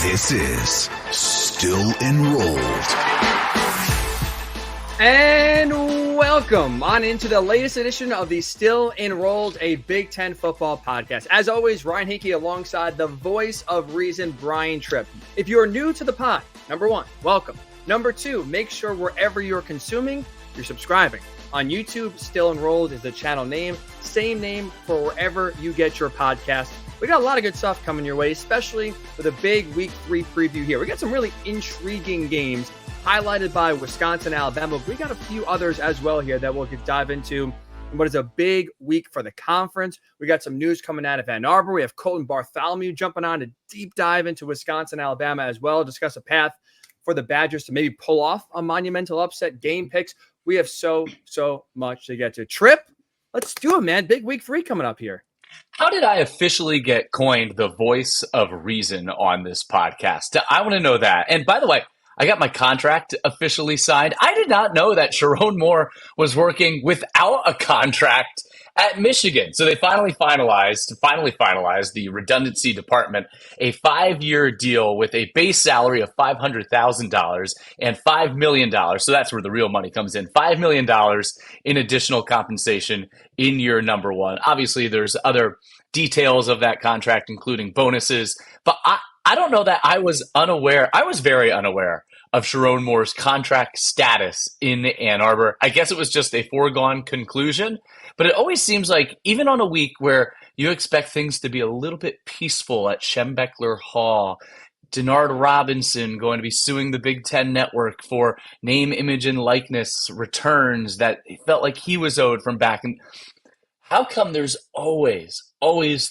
This is Still Enrolled. And welcome on into the latest edition of the Still Enrolled, a Big Ten football podcast. As always, Ryan Hickey alongside the voice of reason, Brian Tripp. If you are new to the pod, number one, welcome. Number two, make sure wherever you're consuming, you're subscribing. On YouTube, Still Enrolled is the channel name. Same name for wherever you get your podcast. We got a lot of good stuff coming your way, especially with a big Week 3 preview here. We got some really intriguing games highlighted by Wisconsin, Alabama. We got a few others as well here that we'll dive into. And what is a big week for the conference. We got some news coming out of Ann Arbor. We have Colten Bartholomew jumping on to deep dive into Wisconsin, Alabama as well. Discuss a path for the Badgers to maybe pull off a monumental upset, game picks. We have so much to get to. Tripp, let's do it, man. Big Week 3 coming up here. How did I officially get coined the voice of reason on this podcast? I want to know that. And by the way, I got my contract officially signed. I did not know that Sherrone Moore was working without a contract at Michigan. So they finally finalized the redundancy department, a 5-year deal with a base salary of $500,000 and $5 million. So that's where the real money comes in. $5 million in additional compensation in year number one. Obviously, there's other details of that contract, including bonuses. But I don't know that I was unaware. I was very unaware of Sherrone Moore's contract status in Ann Arbor. I guess it was just a foregone conclusion. But it always seems like, even on a week where you expect things to be a little bit peaceful at Schembechler Hall, Denard Robinson going to be suing the Big Ten Network for name, image, and likeness returns that it felt like he was owed from back. And how come there's always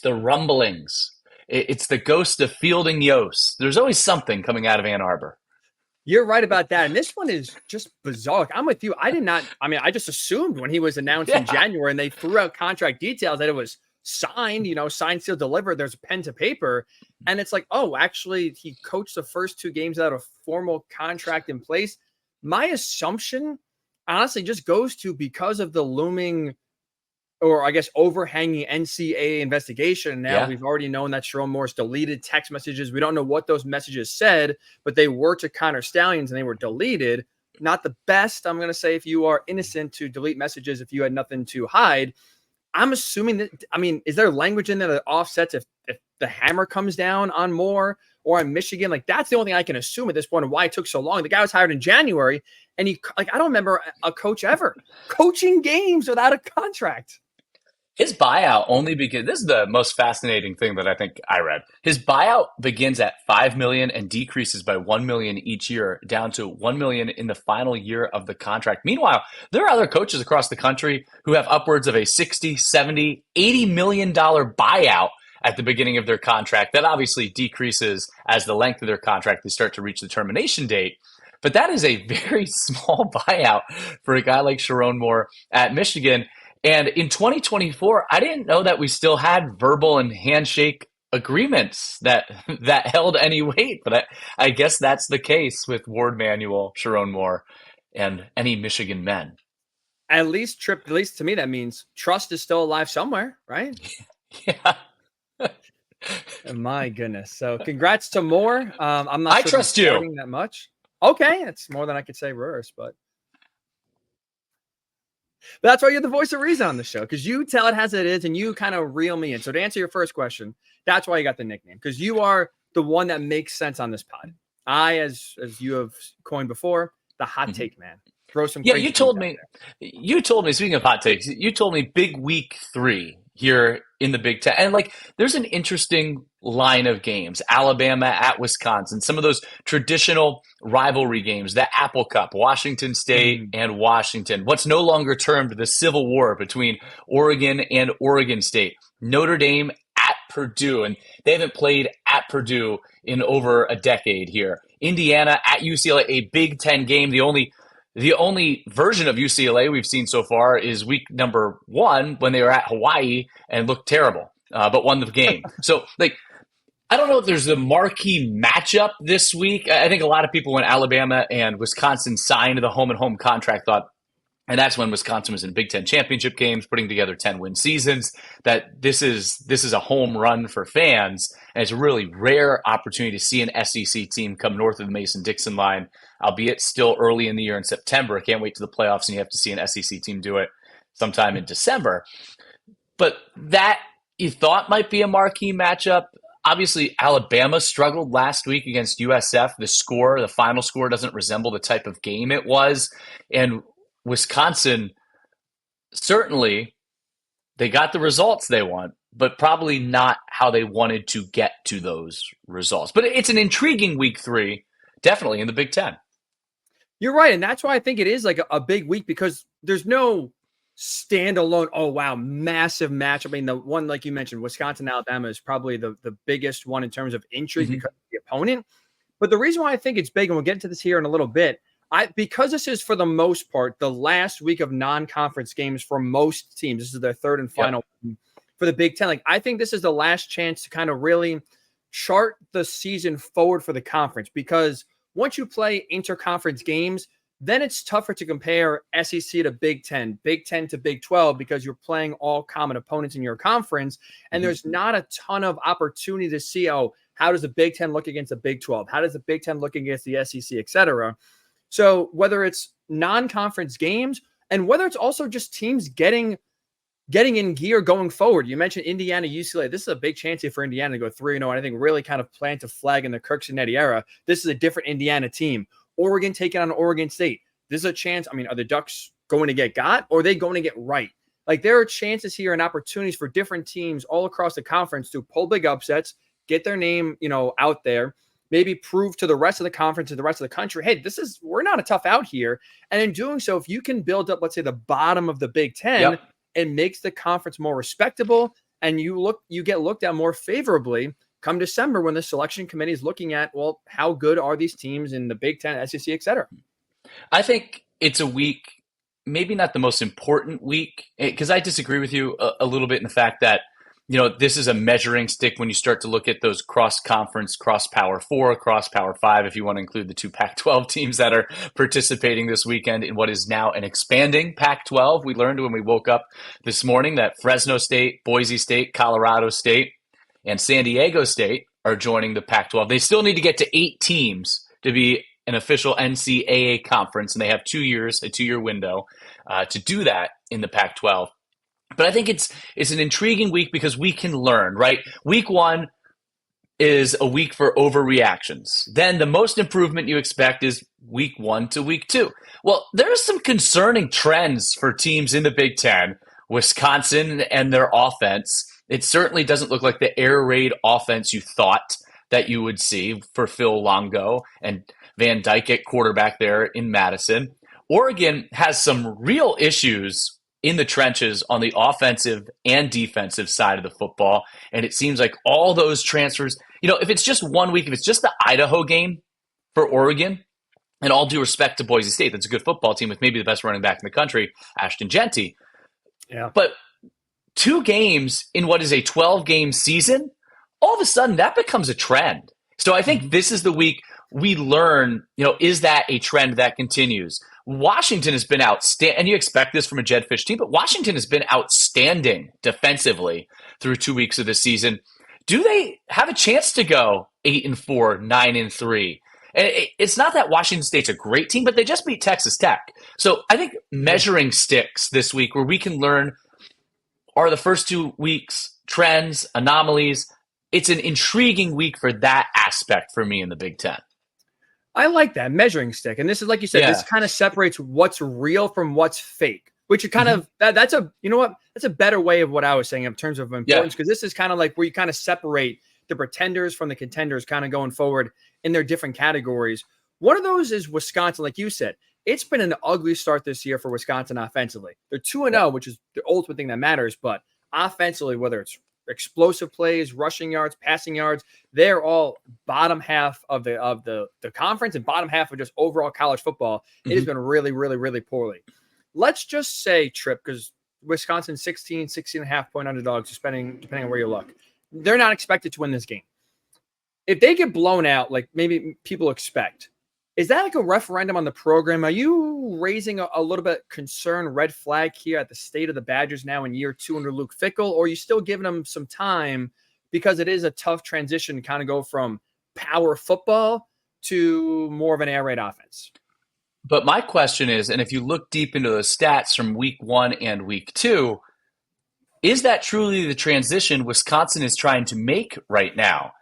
the rumblings? It's the ghost of Fielding Yost. There's always something coming out of Ann Arbor. You're right about that. And this one is just bizarre. I'm with you. I just assumed when he was announced in January and they threw out contract details that it was signed, signed, sealed, delivered. There's a pen to paper. And it's like, oh, actually, he coached the first 2 games without a formal contract in place. My assumption, honestly, just goes to because of the looming, or I guess overhanging NCAA investigation. Now we've already known that Sherrone Moore's deleted text messages. We don't know what those messages said, but they were to Connor Stallions and they were deleted. Not the best, I'm going to say, if you are innocent to delete messages if you had nothing to hide. I'm assuming that, is there language in there that offsets if the hammer comes down on Moore or on Michigan? Like, that's the only thing I can assume at this point and why it took so long. The guy was hired in January and I don't remember a coach ever coaching games without a contract. His buyout only begins. This is the most fascinating thing that I think I read. His buyout begins at $5 million and decreases by $1 million each year, down to $1 million in the final year of the contract. Meanwhile, there are other coaches across the country who have upwards of a $60, $70, $80 million buyout at the beginning of their contract. That obviously decreases as the length of their contract they start to reach the termination date. But that is a very small buyout for a guy like Sherrone Moore at Michigan. And in 2024, I didn't know that we still had verbal and handshake agreements that held any weight. But I guess that's the case with Ward Manuel, Sherrone Moore, and any Michigan men. At least to me, that means trust is still alive somewhere, right? Yeah. My goodness. So congrats to Moore. I'm not I trust you that much. Okay. It's more than I could say reverse, but that's why you're the voice of reason on the show, because you tell it as it is and you kind of reel me in. So to answer your first question, that's why you got the nickname, because you are the one that makes sense on this pod. As you have coined before, the hot take man. Throw some. Yeah, you told me, speaking of hot takes, you told me big Week 3 here in the Big Ten. And there's an interesting line of games. Alabama at Wisconsin, some of those traditional rivalry games, the Apple Cup, Washington State and Washington, what's no longer termed the Civil War between Oregon and Oregon State, Notre Dame at Purdue, and they haven't played at Purdue in over a decade here. Indiana at UCLA, a Big Ten game. The only version of UCLA we've seen so far is week number 1 when they were at Hawaii and looked terrible, but won the game. So, I don't know if there's a marquee matchup this week. I think a lot of people, when Alabama and Wisconsin signed the home-and-home contract, thought And that's when Wisconsin was in Big Ten championship games, putting together 10-win seasons. That this is a home run for fans, and it's a really rare opportunity to see an SEC team come north of the Mason-Dixon line, albeit still early in the year in September. I can't wait to the playoffs, and you have to see an SEC team do it sometime in December. But that you thought might be a marquee matchup. Obviously, Alabama struggled last week against USF. The final score doesn't resemble the type of game it was, and Wisconsin, certainly, they got the results they want, but probably not how they wanted to get to those results. But it's an intriguing week 3, definitely in the Big Ten. You're right, and that's why I think it is like a big week, because there's no standalone, oh, wow, massive matchup. I mean, the one, like you mentioned, Wisconsin-Alabama is probably the biggest one in terms of intrigue because of the opponent. But the reason why I think it's big, and we'll get into this here in a little bit, because this is, for the most part, the last week of non-conference games for most teams. This is their third and final for the Big Ten. Like, I think this is the last chance to kind of really chart the season forward for the conference, because once you play interconference games, then it's tougher to compare SEC to Big Ten to Big 12, because you're playing all common opponents in your conference, and there's not a ton of opportunity to see, how does the Big Ten look against the Big 12? How does the Big Ten look against the SEC, et cetera? So whether it's non-conference games, and whether it's also just teams getting in gear going forward. You mentioned Indiana, UCLA. This is a big chance here for Indiana to go 3-0, and I think really kind of plant a flag in the Kirk Cincinnati era. This is a different Indiana team. Oregon taking on Oregon State. This is a chance. I mean, are the Ducks going to get got, or are they going to get right? Like, there are chances here and opportunities for different teams all across the conference to pull big upsets, get their name, out there, maybe prove to the rest of the conference and the rest of the country, hey, we're not a tough out here. And in doing so, if you can build up, let's say, the bottom of the Big Ten, it makes the conference more respectable, and you get looked at more favorably come December, when the selection committee is looking at, well, how good are these teams in the Big Ten, SEC, et cetera. I think it's a week, maybe not the most important week, because I disagree with you a little bit in the fact that, this is a measuring stick when you start to look at those cross-conference, cross-Power 4, cross-Power 5, if you want to include the 2 Pac-12 teams that are participating this weekend in what is now an expanding Pac-12. We learned when we woke up this morning that Fresno State, Boise State, Colorado State, and San Diego State are joining the Pac-12. They still need to get to 8 teams to be an official NCAA conference, and they have 2 years, a 2-year window to do that in the Pac-12. But I think it's an intriguing week because we can learn, right? Week 1 is a week for overreactions. Then the most improvement you expect is week 1 to week 2. Well, there are some concerning trends for teams in the Big Ten. Wisconsin and their offense, it certainly doesn't look like the air raid offense you thought that you would see for Phil Longo and Van Dyke at quarterback there in Madison. Oregon has some real issues in the trenches on the offensive and defensive side of the football. And it seems like all those transfers, if it's just 1 week, if it's just the Idaho game for Oregon, and all due respect to Boise State, that's a good football team with maybe the best running back in the country, Ashton Genty. Yeah. But 2 games in what is a 12-game season, all of a sudden that becomes a trend. So I think this is the week we learn, is that a trend that continues? Washington has been outstanding, and you expect this from a Jed Fish team, but Washington has been outstanding defensively through 2 weeks of the season. Do they have a chance to go 8-4, 9-3? And it's not that Washington State's a great team, but they just beat Texas Tech. So I think measuring sticks this week where we can learn, are the first 2 weeks trends, anomalies? It's an intriguing week for that aspect for me in the Big Ten. I like that measuring stick. And this is, like you said, this kind of separates what's real from what's fake, which you kind of, that's a better way of what I was saying in terms of importance. Because this is kind of like where you kind of separate the pretenders from the contenders kind of going forward in their different categories. One of those is Wisconsin. Like you said, it's been an ugly start this year for Wisconsin offensively. They're 2-0, which is the ultimate thing that matters. But offensively, whether it's explosive plays, rushing yards, passing yards, they're all bottom half of the conference and bottom half of just overall college football. It has been really, really, really poorly. Let's just say, Trip, because Wisconsin 16.5 point underdogs, depending on where you look. They're not expected to win this game. If they get blown out, like maybe people expect, Is that like a referendum on the program? Are you raising a little bit concern, red flag here at the state of the Badgers now in year 2 under Luke Fickell, or are you still giving them some time because it is a tough transition to kind of go from power football to more of an air raid offense? But my question is, and if you look deep into the stats from week 1 and week 2, is that truly the transition Wisconsin is trying to make right now?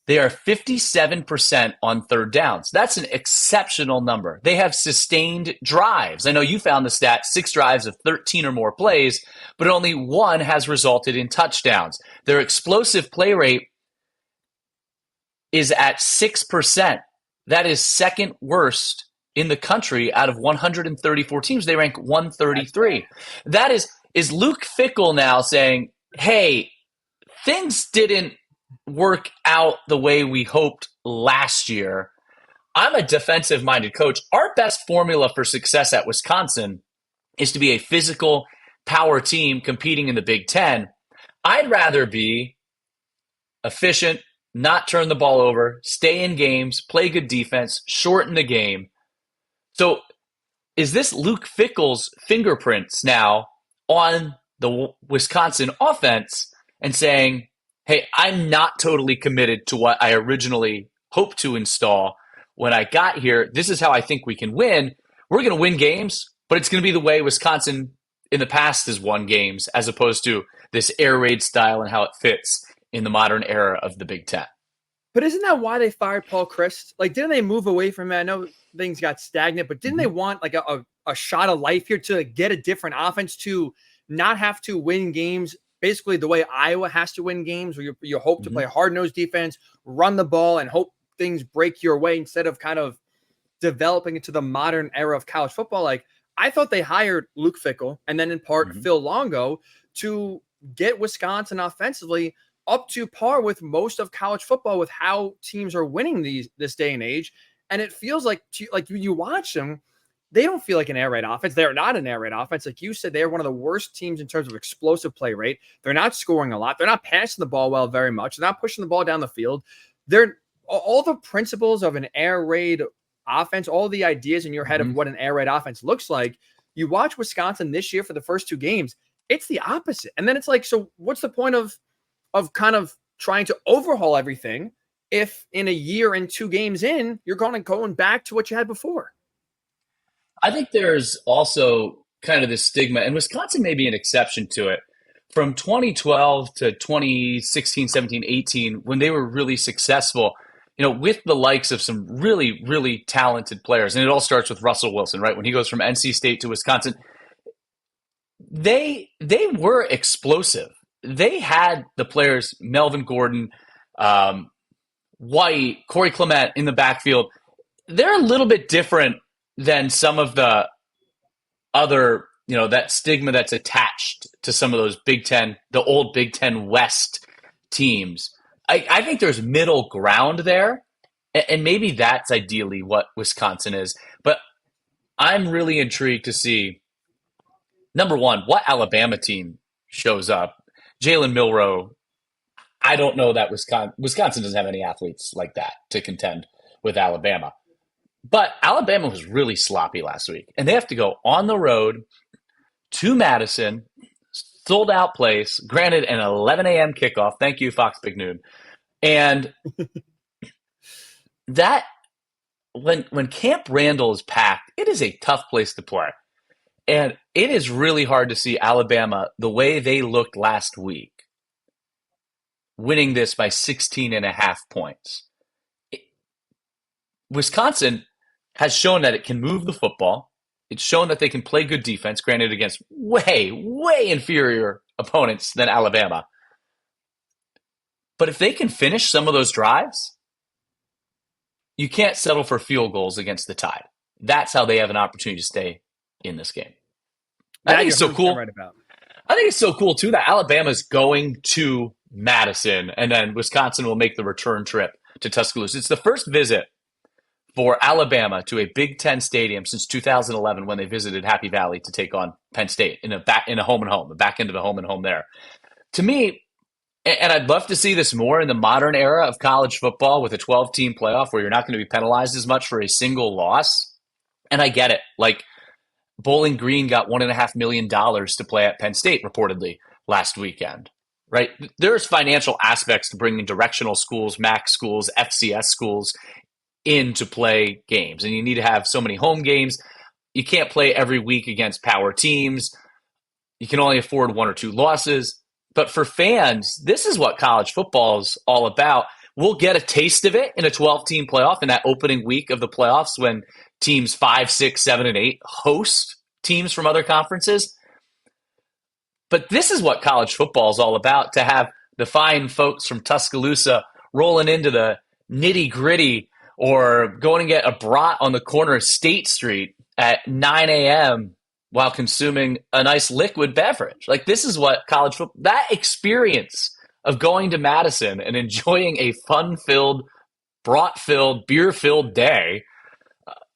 They are 57% on third downs. That's an exceptional number. They have sustained drives. I know you found the stat, 6 drives of 13 or more plays, but only 1 has resulted in touchdowns. Their explosive play rate is at 6%. That is second worst in the country out of 134 teams. They rank 133. That is Luke Fickell now saying, hey, things didn't work out the way we hoped last year. I'm a defensive-minded coach. Our best formula for success at Wisconsin is to be a physical power team competing in the Big Ten. I'd rather be efficient, not turn the ball over, stay in games, play good defense, shorten the game. So is this Luke Fickell's fingerprints now on the Wisconsin offense and saying, hey, I'm not totally committed to what I originally hoped to install when I got here. This is how I think we can win. We're going to win games, but it's going to be the way Wisconsin in the past has won games as opposed to this air raid style and how it fits in the modern era of the Big Ten. But isn't that why they fired Paul Chryst? Like, didn't they move away from it? I know things got stagnant, but didn't they want like a shot of life here to get a different offense, to not have to win games basically the way Iowa has to win games, where you hope to play hard-nosed defense, run the ball, and hope things break your way instead of kind of developing into the modern era of college football? Like, I thought they hired Luke Fickell and then in part Phil Longo to get Wisconsin offensively up to par with most of college football with how teams are winning this day and age. And it feels like you watch them, they don't feel like an air raid offense. They're not an air raid offense. Like you said, they're one of the worst teams in terms of explosive play rate. They're not scoring a lot. They're not passing the ball well very much. They're not pushing the ball down the field. They're all the principles of an air raid offense, all the ideas in your head of what an air raid offense looks like. You watch Wisconsin this year for the first 2 games, it's the opposite. And then it's like, so what's the point of kind of trying to overhaul everything if in a year and 2 games in, you're going back to what you had before? I think there's also kind of this stigma, and Wisconsin may be an exception to it. From 2012 to 2016, 17, 18, when they were really successful, with the likes of some really, really talented players, and it all starts with Russell Wilson, right? When he goes from NC State to Wisconsin, they were explosive. They had the players, Melvin Gordon, White, Corey Clement in the backfield. They're a little bit different than some of the other, that stigma that's attached to some of those Big Ten, the old Big Ten West teams. I think there's middle ground there, and maybe that's ideally what Wisconsin is. But I'm really intrigued to see, number one, what Alabama team shows up. Jalen Milroe, I don't know that Wisconsin doesn't have any athletes like that to contend with Alabama. But Alabama was really sloppy last week, and they have to go on the road to Madison, sold out place, granted an 11 a.m. kickoff. Thank you, Fox Big Noon. And that when Camp Randall is packed, it is a tough place to play. And it is really hard to see Alabama the way they looked last week, winning this by 16.5 points. Wisconsin has shown that it can move the football. It's shown that they can play good defense, granted against way, way inferior opponents than Alabama. But if they can finish some of those drives, you can't settle for field goals against the Tide. That's how they have an opportunity to stay in this game. I think it's so cool. Right about. I think it's so cool, too, that Alabama's going to Madison, and then Wisconsin will make the return trip to Tuscaloosa. It's the first visit for Alabama to a Big Ten stadium since 2011 when they visited Happy Valley to take on Penn State in a home and home, the back end of a home and home there. To me, And I'd love to see this more in the modern era of college football with a 12-team playoff where you're not going to be penalized as much for a single loss. And I get it. Like, Bowling Green got $1.5 million to play at Penn State, reportedly, last weekend, right? There's financial aspects to bringing directional schools, MAC schools, FCS schools in to play games. And you need to have so many home games. You can't play every week against power teams. You can only afford 1 or 2 losses. But for fans, this is what college football is all about. We'll get a taste of it in a 12-team playoff in that opening week of the playoffs when teams 5, 6, 7, and 8 host teams from other conferences. But this is what college football is all about, to have the fine folks from Tuscaloosa rolling into the nitty-gritty or going to get a brat on the corner of State Street at 9 a.m. while consuming a nice liquid beverage. Like, this is what college football, that experience of going to Madison and enjoying a fun-filled, brat-filled, beer-filled day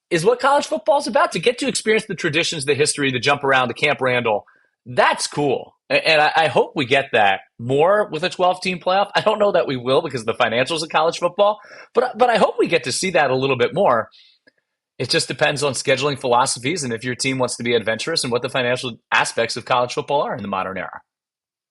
is what college football is about. To get to experience the traditions, the history, the jump around, the Camp Randall, that's cool. And I hope we get that more with a 12-team playoff. I don't know that we will because of the financials of college football, but I hope we get to see that a little bit more. It just depends on scheduling philosophies and if your team wants to be adventurous and what the financial aspects of college football are in the modern era.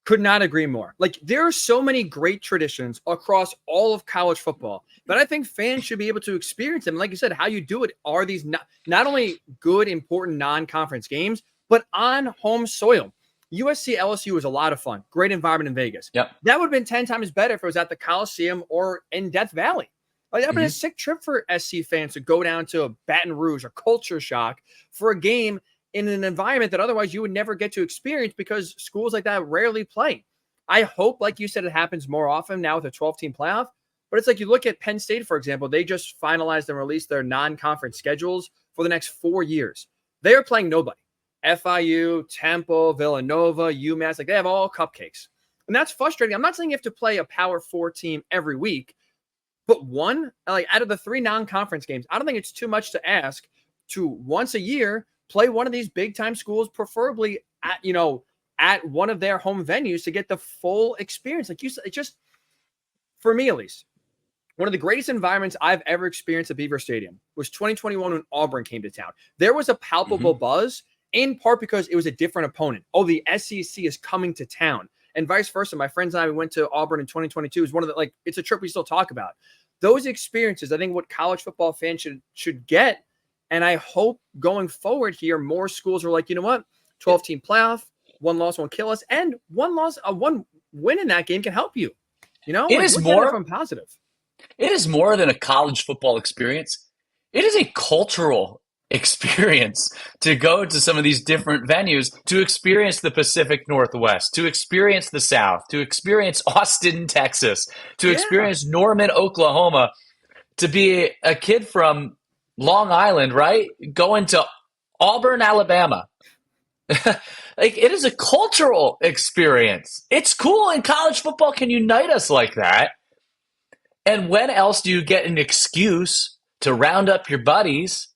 Could not agree more. Like, there are so many great traditions across all of college football that I think fans should be able to experience them. Like you said, how you do it are these not only good, important non-conference games, but on home soil. USC LSU was a lot of fun. Great environment in Vegas. Yep. That would have been 10 times better if it was at the Coliseum or in Death Valley. Like, that would have been a sick trip for SC fans to go down to Baton Rouge or Culture Shock for a game in an environment that otherwise you would never get to experience because schools like that rarely play. I hope, like you said, it happens more often now with a 12-team playoff. But it's like, you look at Penn State, for example, they just finalized and released their non-conference schedules for the next 4 years. They are playing nobody. FIU, Temple, Villanova, UMass, like, they have all cupcakes. And that's frustrating. I'm not saying you have to play a Power 4 team every week, but one, like, out of the 3 non-conference games, I don't think it's too much to ask to once a year play one of these big-time schools, preferably at one of their home venues to get the full experience. Like you said, it just, for me at least, one of the greatest environments I've ever experienced at Beaver Stadium was 2021 when Auburn came to town. There was a palpable buzz, in part because it was a different opponent. Oh, the SEC is coming to town. And vice versa. My friends and I, we went to Auburn in 2022. Is one of the, like, it's a trip we still talk about. Those experiences, I think, what college football fans should get. And I hope going forward here, more schools are like, you know what, 12-team playoff, 1 loss won't kill us, and 1 win in that game can help you. You know, it is more from positive. It is more than a college football experience. It is a cultural experience to go to some of these different venues, to experience the Pacific Northwest, to experience the South, to experience Austin, Texas, to experience Norman, Oklahoma, to be a kid from Long Island, right? Going to Auburn, Alabama. Like, it is a cultural experience. It's cool, and college football can unite us like that. And when else do you get an excuse to round up your buddies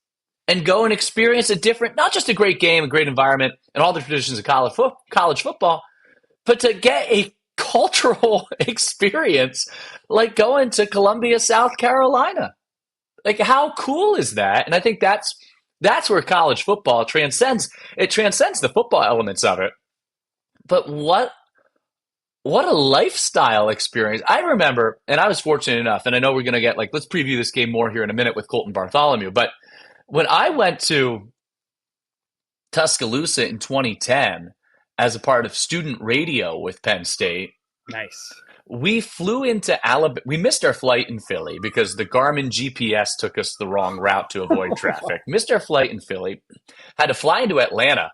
and go and experience a different, not just a great game, a great environment, and all the traditions of college football, but to get a cultural experience like going to Columbia, South Carolina? Like, how cool is that? And I think that's where college football transcends. It transcends the football elements of it. But what a lifestyle experience. I remember, and I was fortunate enough, and I know we're going to get, like, let's preview this game more here in a minute with Colten Bartholomew. But when I went to Tuscaloosa in 2010 as a part of student radio with Penn State, nice. We flew into Alabama. We missed our flight in Philly because the Garmin GPS took us the wrong route to avoid traffic. Missed our flight in Philly. Had to fly into Atlanta.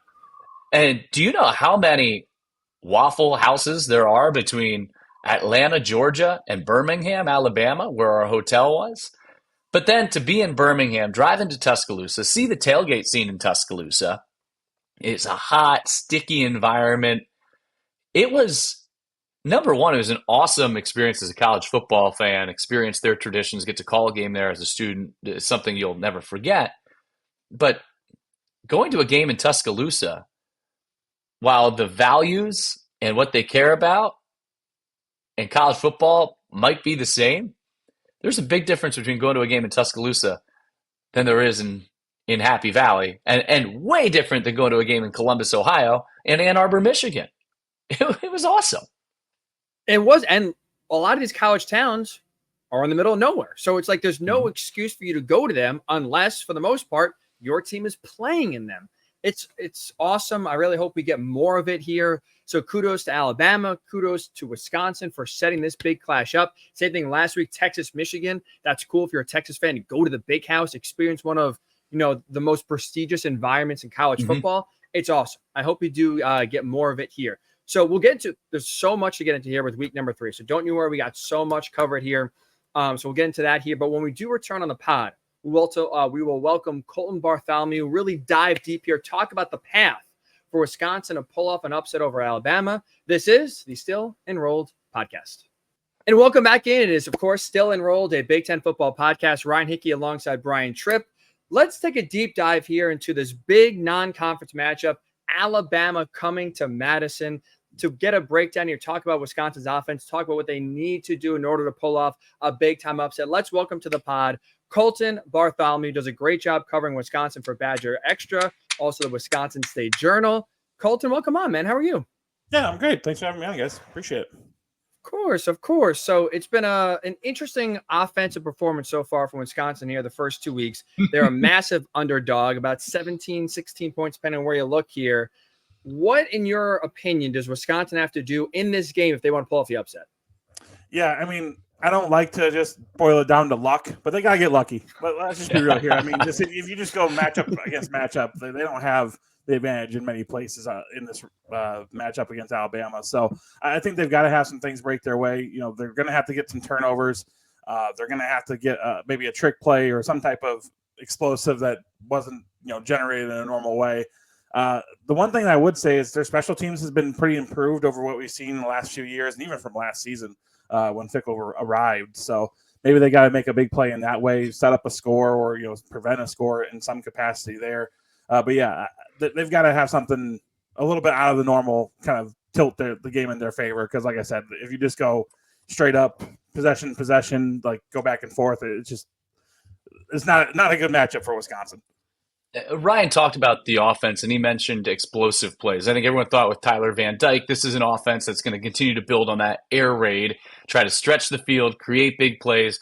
And do you know how many Waffle Houses there are between Atlanta, Georgia, and Birmingham, Alabama, where our hotel was? But then to be in Birmingham, drive into Tuscaloosa, see the tailgate scene in Tuscaloosa. It's a hot, sticky environment. It was... Number one, it was an awesome experience as a college football fan, experience their traditions, get to call a game there as a student is something you'll never forget. But going to a game in Tuscaloosa, while the values and what they care about and college football might be the same. There's a big difference between going to a game in Tuscaloosa than there is in Happy Valley, and way different than going to a game in Columbus, Ohio, and Ann Arbor, Michigan. It was awesome. It was, and a lot of these college towns are in the middle of nowhere. So it's like there's no excuse for you to go to them unless, for the most part, your team is playing in them. It's awesome. I really hope we get more of it here. So kudos to Alabama. Kudos to Wisconsin for setting this big clash up. Same thing last week, Texas, Michigan. That's cool if you're a Texas fan to go to the Big House, experience one of the most prestigious environments in college football. It's awesome. I hope we do get more of it here. So we'll get into, there's so much to get into here with week number 3. So don't you worry, we got so much covered here. So we'll get into that here. But when we do return on the pod, we will welcome Colten Bartholomew, really dive deep here, talk about the path for Wisconsin to pull off an upset over Alabama. This is the Still Enrolled podcast. And welcome back in. It is, of course, Still Enrolled, a Big Ten football podcast. Ryan Hickey alongside Brian Tripp. Let's take a deep dive here into this big non-conference matchup. Alabama coming to Madison to get a breakdown here, talk about Wisconsin's offense, talk about what they need to do in order to pull off a big-time upset. Let's welcome to the pod Colten Bartholomew. Does a great job covering Wisconsin for BadgerExtra, also the Wisconsin State Journal. Colten, welcome on, man. How are you? Yeah, I'm great. Thanks for having me on, guys. Appreciate it. Of course. So it's been an interesting offensive performance so far from Wisconsin here the first 2 weeks. They're a massive underdog, about 17, 16 points, depending on where you look here. What, in your opinion, does Wisconsin have to do in this game if they want to pull off the upset? Yeah, I mean, I don't like to just boil it down to luck, but they got to get lucky. But let's just be real here. I mean, just if you just go matchup against matchup, they don't have the advantage in many places in this matchup against Alabama. So I think they've got to have some things break their way. They're going to have to get some turnovers. They're going to have to get maybe a trick play or some type of explosive that wasn't generated in a normal way. The one thing I would say is their special teams has been pretty improved over what we've seen in the last few years, and even from last season when Fickell arrived. So maybe they got to make a big play in that way, set up a score or prevent a score in some capacity there. But yeah, they've got to have something a little bit out of the normal, kind of tilt the game in their favor. Because like I said, if you just go straight up possession, like go back and forth, it's not a good matchup for Wisconsin. Ryan talked about the offense, and he mentioned explosive plays. I think everyone thought with Tyler Van Dyke, this is an offense that's going to continue to build on that air raid, try to stretch the field, create big plays.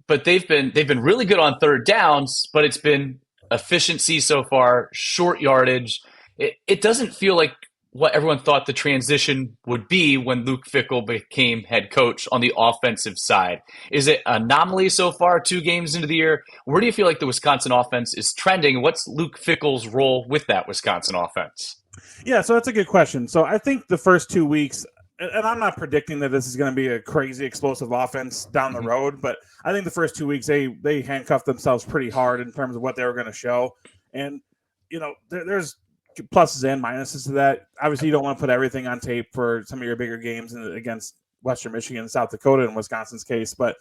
But they've been really good on third downs, but it's been efficiency so far, short yardage. It doesn't feel like what everyone thought the transition would be when Luke Fickell became head coach on the offensive side. Is it an anomaly so far, 2 games into the year? Where do you feel like the Wisconsin offense is trending? What's Luke Fickell's role with that Wisconsin offense? Yeah, so that's a good question. So I think the first 2 weeks, and I'm not predicting that this is going to be a crazy explosive offense down the road, but I think the first 2 weeks they handcuffed themselves pretty hard in terms of what they were going to show. And, there's pluses and minuses to that. Obviously, you don't want to put everything on tape for some of your bigger games against Western Michigan, South Dakota in Wisconsin's case. But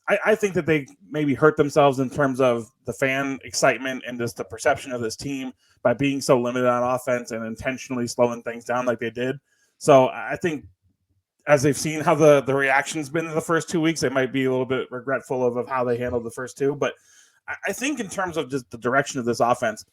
I think that they maybe hurt themselves in terms of the fan excitement and just the perception of this team by being so limited on offense and intentionally slowing things down like they did. So I think as they've seen how the reaction's been in the first 2 weeks, they might be a little bit regretful of how they handled the first 2. But I think in terms of just the direction of this offense,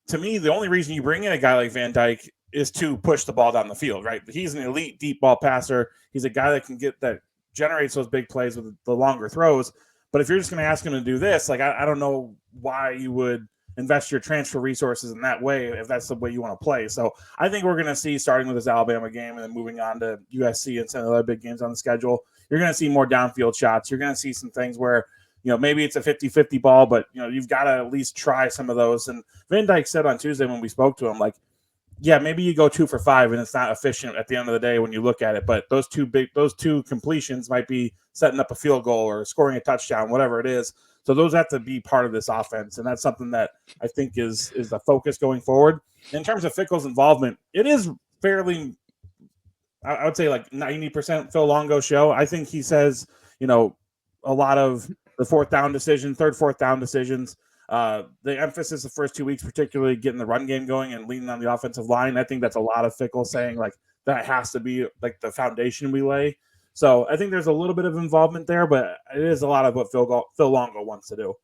to me, the only reason you bring in a guy like Van Dyke is to push the ball down the field, right? He's an elite deep ball passer. He's a guy that generates those big plays with the longer throws. But if you're just going to ask him to do this, like I don't know why you would invest your transfer resources in that way if that's the way you want to play. So I think we're going to see, starting with this Alabama game and then moving on to USC and some of the other big games on the schedule, you're going to see more downfield shots. You're going to see some things where maybe it's a 50-50 ball, but, you've got to at least try some of those. And Van Dyke said on Tuesday when we spoke to him, like, yeah, maybe you go 2 for 5 and it's not efficient at the end of the day when you look at it. But those two completions might be setting up a field goal or scoring a touchdown, whatever it is. So those have to be part of this offense. And that's something that I think is the focus going forward. In terms of Fickell's involvement, it is fairly, I would say like 90% Phil Longo show. I think he says, a lot of the third, fourth down decisions. The emphasis the first 2 weeks, particularly getting the run game going and leaning on the offensive line. I think that's a lot of Fickell saying like that has to be like the foundation we lay. So I think there's a little bit of involvement there, but it is a lot of what Phil Longo wants to do.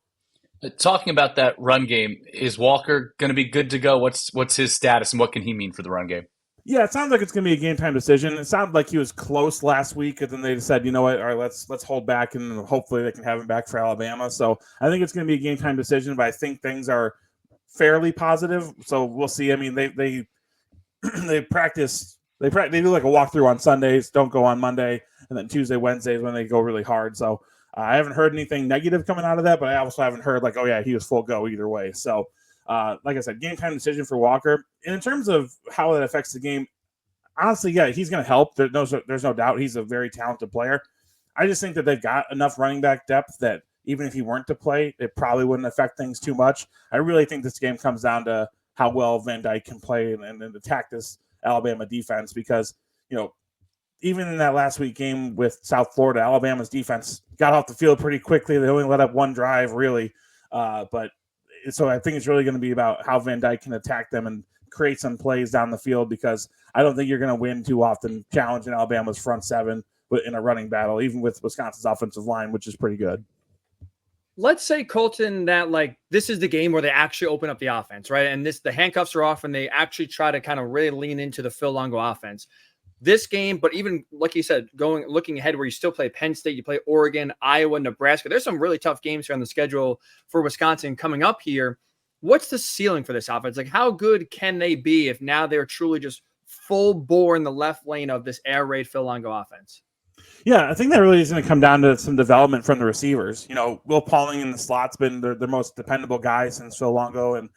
Talking about that run game, is Walker going to be good to go? What's his status, and what can he mean for the run game? Yeah, it sounds like it's going to be a game time decision. It sounded like he was close last week, and then they said, you know what, all right, let's hold back, and hopefully they can have him back for Alabama. So I think it's going to be a game time decision, but I think things are fairly positive. So we'll see. I mean, they practice. They do like a walkthrough on Sundays, don't go on Monday, and then Tuesday, Wednesdays when they go really hard. So I haven't heard anything negative coming out of that, but I also haven't heard like, oh yeah, he was full go either way. So like I said, game time decision for Walker. And in terms of how that affects the game, honestly, yeah, he's going to help. There's no doubt he's a very talented player. I just think that they've got enough running back depth that even if he weren't to play, it probably wouldn't affect things too much. I really think this game comes down to how well Van Dyke can play and attack this Alabama defense, because, you know, even in that last week game with South Florida, Alabama's defense got off the field pretty quickly. They only let up one drive, really. But so I think it's really going to be about how Van Dyke can attack them and create some plays down the field, because I don't think you're going to win too often challenging Alabama's front seven in a running battle, even with Wisconsin's offensive line, which is pretty good. Let's say, Colten, that like this is the game where they actually open up the offense, right? And the handcuffs are off and they actually try to kind of really lean into the Phil Longo offense. This game, but even like you said, looking ahead where you still play Penn State, you play Oregon, Iowa, Nebraska. There's some really tough games here on the schedule for Wisconsin coming up here. What's the ceiling for this offense? Like, how good can they be if now they're truly just full bore in the left lane of this air raid Phil Longo offense? Yeah, I think that really is going to come down to some development from the receivers. You know, Will Pauling in the slot's been the most dependable guy since Phil Longo and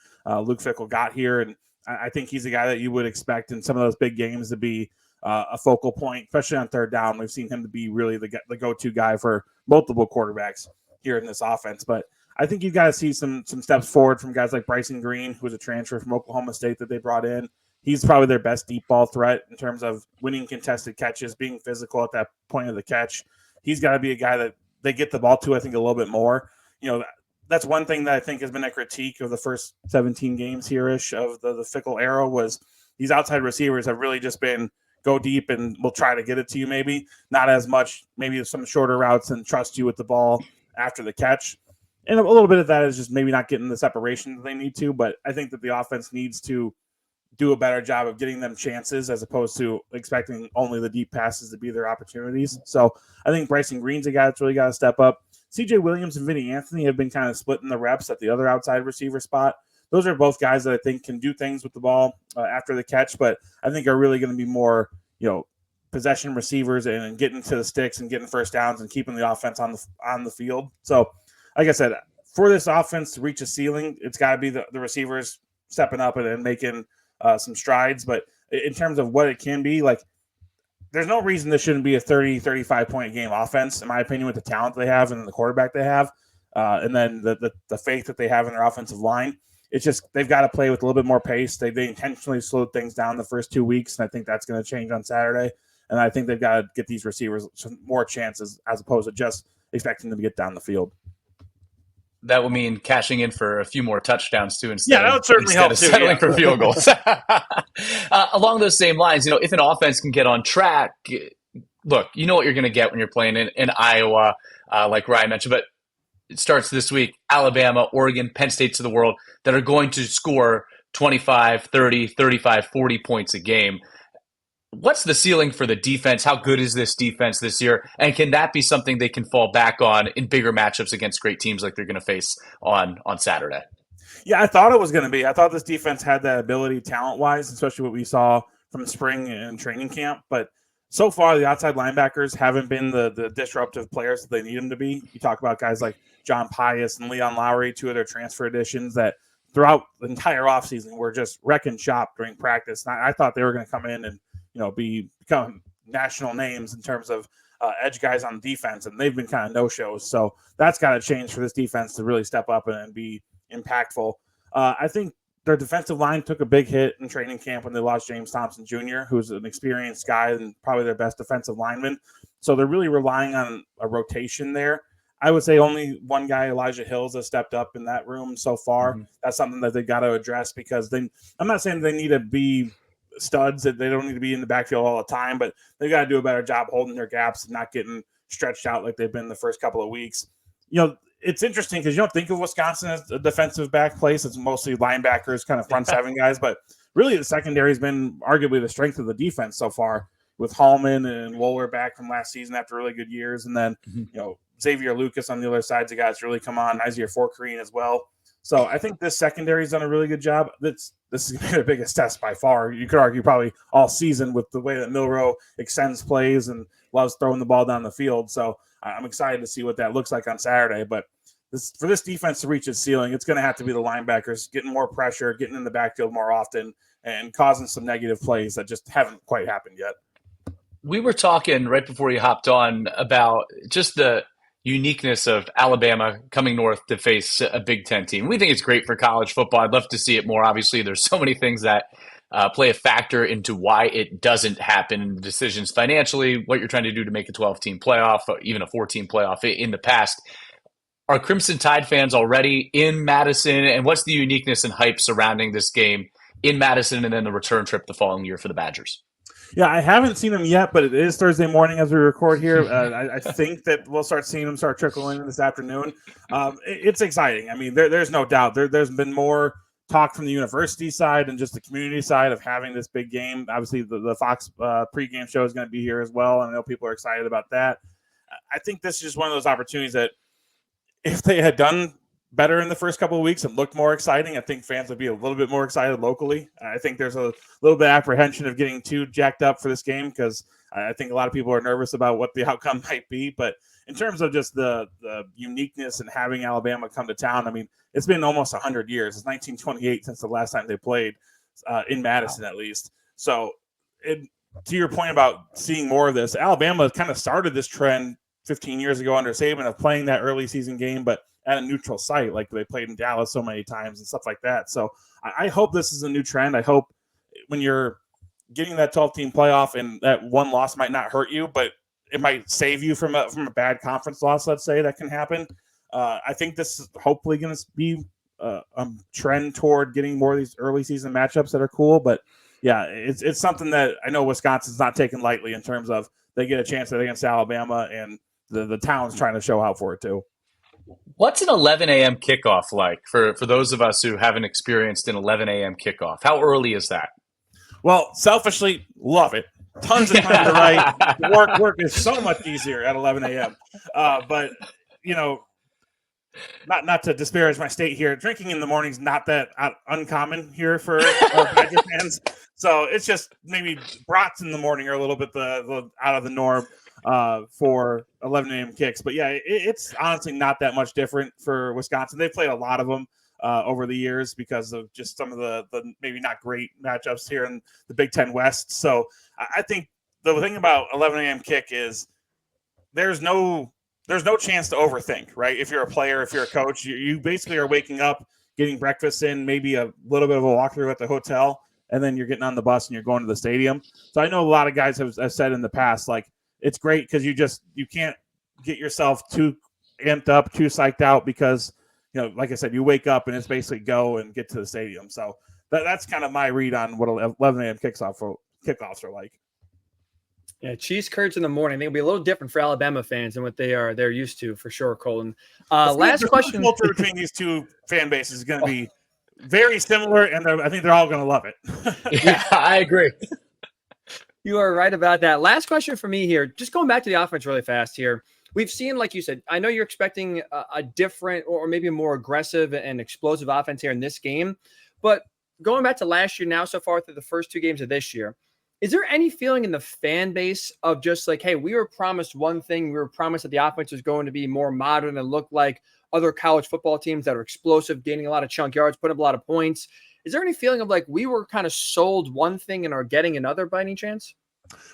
Luke Fickell got here, and I think he's a guy that you would expect in some of those big games to be a focal point, especially on third down. We've seen him to be really the go-to guy for multiple quarterbacks here in this offense. But I think you've got to see some steps forward from guys like Bryson Green, who's a transfer from Oklahoma State that they brought in. He's probably their best deep ball threat in terms of winning contested catches, being physical at that point of the catch. He's got to be a guy that they get the ball to, I think, a little bit more. You know, that's one thing that I think has been a critique of the first 17 games here-ish of the Fickell era, was these outside receivers have really just been go deep and we'll try to get it to you maybe. Not as much, maybe some shorter routes and trust you with the ball after the catch. And a little bit of that is just maybe not getting the separation that they need to, but I think that the offense needs to do a better job of getting them chances as opposed to expecting only the deep passes to be their opportunities. So I think Bryson Green's a guy that's really got to step up. CJ Williams and Vinny Anthony have been kind of splitting the reps at the other outside receiver spot. Those are both guys that I think can do things with the ball after the catch, but I think are really going to be more, you know, possession receivers and getting to the sticks and getting first downs and keeping the offense on the field. So like I said, for this offense to reach a ceiling, it's got to be the receivers stepping up and making some strides. But in terms of what it can be, like, there's no reason this shouldn't be a 30, 35-point game offense, in my opinion, with the talent they have and the quarterback they have, and then the faith that they have in their offensive line. It's just they've got to play with a little bit more pace. They intentionally slowed things down the first 2 weeks, and I think that's going to change on Saturday. And I think they've got to get these receivers some more chances as opposed to just expecting them to get down the field. That would mean cashing in for a few more touchdowns too, instead that would certainly help of too, settling for field goals. Along those same lines, you know, if an offense can get on track, look, you know what you're going to get when you're playing in Iowa, like Ryan mentioned, but it starts this week. Alabama, Oregon, Penn States of the world that are going to score 25, 30, 35, 40 points a game. What's the ceiling for the defense? How good is this defense this year? And can that be something they can fall back on in bigger matchups against great teams like they're going to face on Saturday? Yeah, I thought it was going to be. I thought this defense had that ability talent-wise, especially what we saw from spring and training camp. But so far, the outside linebackers haven't been the disruptive players that they need them to be. You talk about guys like John Pius and Leon Lowry, two of their transfer additions that throughout the entire offseason were just wrecking shop during practice. And I thought they were going to come in and, you know, become national names in terms of edge guys on defense, and they've been kind of no-shows. So that's got to change for this defense to really step up and be impactful. I think their defensive line took a big hit in training camp when they lost James Thompson Jr., who's an experienced guy and probably their best defensive lineman. So they're really relying on a rotation there. I would say only one guy, Elijah Hills, has stepped up in that room so far. Mm-hmm. That's something that they've got to address because I'm not saying they need to be studs that they don't need to be in the backfield all the time, but they got to do a better job holding their gaps and not getting stretched out like they've been the first couple of weeks. It's interesting because you don't think of Wisconsin as a defensive back place. It's mostly linebackers, kind of front seven guys, but really the secondary has been arguably the strength of the defense so far, with Hallman and Wohler back from last season after really good years. And then, Xavier Lucas on the other side, the guys really come on, Isaiah Forkerine as well. So I think this secondary has done a really good job. This is going to be the biggest test by far. You could argue probably all season with the way that Milroe extends plays and loves throwing the ball down the field. So I'm excited to see what that looks like on Saturday. But for this defense to reach its ceiling, it's going to have to be the linebackers getting more pressure, getting in the backfield more often, and causing some negative plays that just haven't quite happened yet. We were talking right before you hopped on about just the uniqueness of Alabama coming north to face a Big Ten team. We think it's great for college football. I'd love to see it more. Obviously, there's so many things that play a factor into why it doesn't happen. Decisions financially, what you're trying to do to make a 12-team playoff, or even a 14 playoff in the past. Are Crimson Tide fans already in Madison? And what's the uniqueness and hype surrounding this game in Madison and then the return trip the following year for the Badgers? Yeah, I haven't seen them yet, but it is Thursday morning as we record here. I think that we'll start seeing them start trickling in this afternoon. It's exciting. I mean, there's no doubt. There's been more talk from the university side and just the community side of having this big game. Obviously, the Fox pregame show is going to be here as well, and I know people are excited about that. I think this is just one of those opportunities that if they had done better in the first couple of weeks and looked more exciting, I think fans would be a little bit more excited locally. I think there's a little bit of apprehension of getting too jacked up for this game because I think a lot of people are nervous about what the outcome might be. But in terms of just the uniqueness and having Alabama come to town, I mean, it's been almost 100 years. It's 1928 since the last time they played in Madison, at least. So to your point about seeing more of this, Alabama kind of started this trend 15 years ago under Saban of playing that early season game, but at a neutral site, like they played in Dallas so many times and stuff like that. So I hope this is a new trend. I hope when you're getting that 12-team playoff and that one loss might not hurt you, but it might save you from a bad conference loss, let's say, that can happen. I think this is hopefully going to be a trend toward getting more of these early season matchups that are cool. But yeah, it's something that I know Wisconsin's not taken lightly in terms of they get a chance against Alabama, and the town's trying to show out for it too. What's an 11 a.m. kickoff like for those of us who haven't experienced an 11 a.m. kickoff? How early is that? Well, selfishly, love it. Tons of time to write. Work is so much easier at 11 a.m. But, not to disparage my state here, drinking in the morning is not that uncommon here for Badger fans. So it's just maybe brats in the morning are a little bit the out of the norm for 11 a.m. kicks. But yeah, it's honestly not that much different for Wisconsin. They've played a lot of them over the years because of just some of the maybe not great matchups here in the Big Ten West. So I think the thing about 11 a.m. kick is there's no chance to overthink, right? If you're a player, if you're a coach, you basically are waking up, getting breakfast in, maybe a little bit of a walkthrough at the hotel, and then you're getting on the bus and you're going to the stadium. So I know a lot of guys have said in the past, like, it's great because you can't get yourself too amped up, too psyched out because, like I said, you wake up and it's basically go and get to the stadium. So that's kind of my read on what 11 a.m. kickoffs are like. Yeah, cheese curds in the morning. They'll be a little different for Alabama fans than what they're used to, for sure, Colten. Last question. The culture between these two fan bases is going to be very similar, and I think they're all going to love it. Yeah, I agree. You are right about that. Last question for me here. Just going back to the offense really fast here. We've seen, like you said, I know you're expecting a different or maybe a more aggressive and explosive offense here in this game. But going back to last year now so far through the first two games of this year, is there any feeling in the fan base of just like, hey, we were promised one thing. We were promised that the offense was going to be more modern and look like other college football teams that are explosive, gaining a lot of chunk yards, putting up a lot of points. Is there any feeling of like we were kind of sold one thing and are getting another by any chance?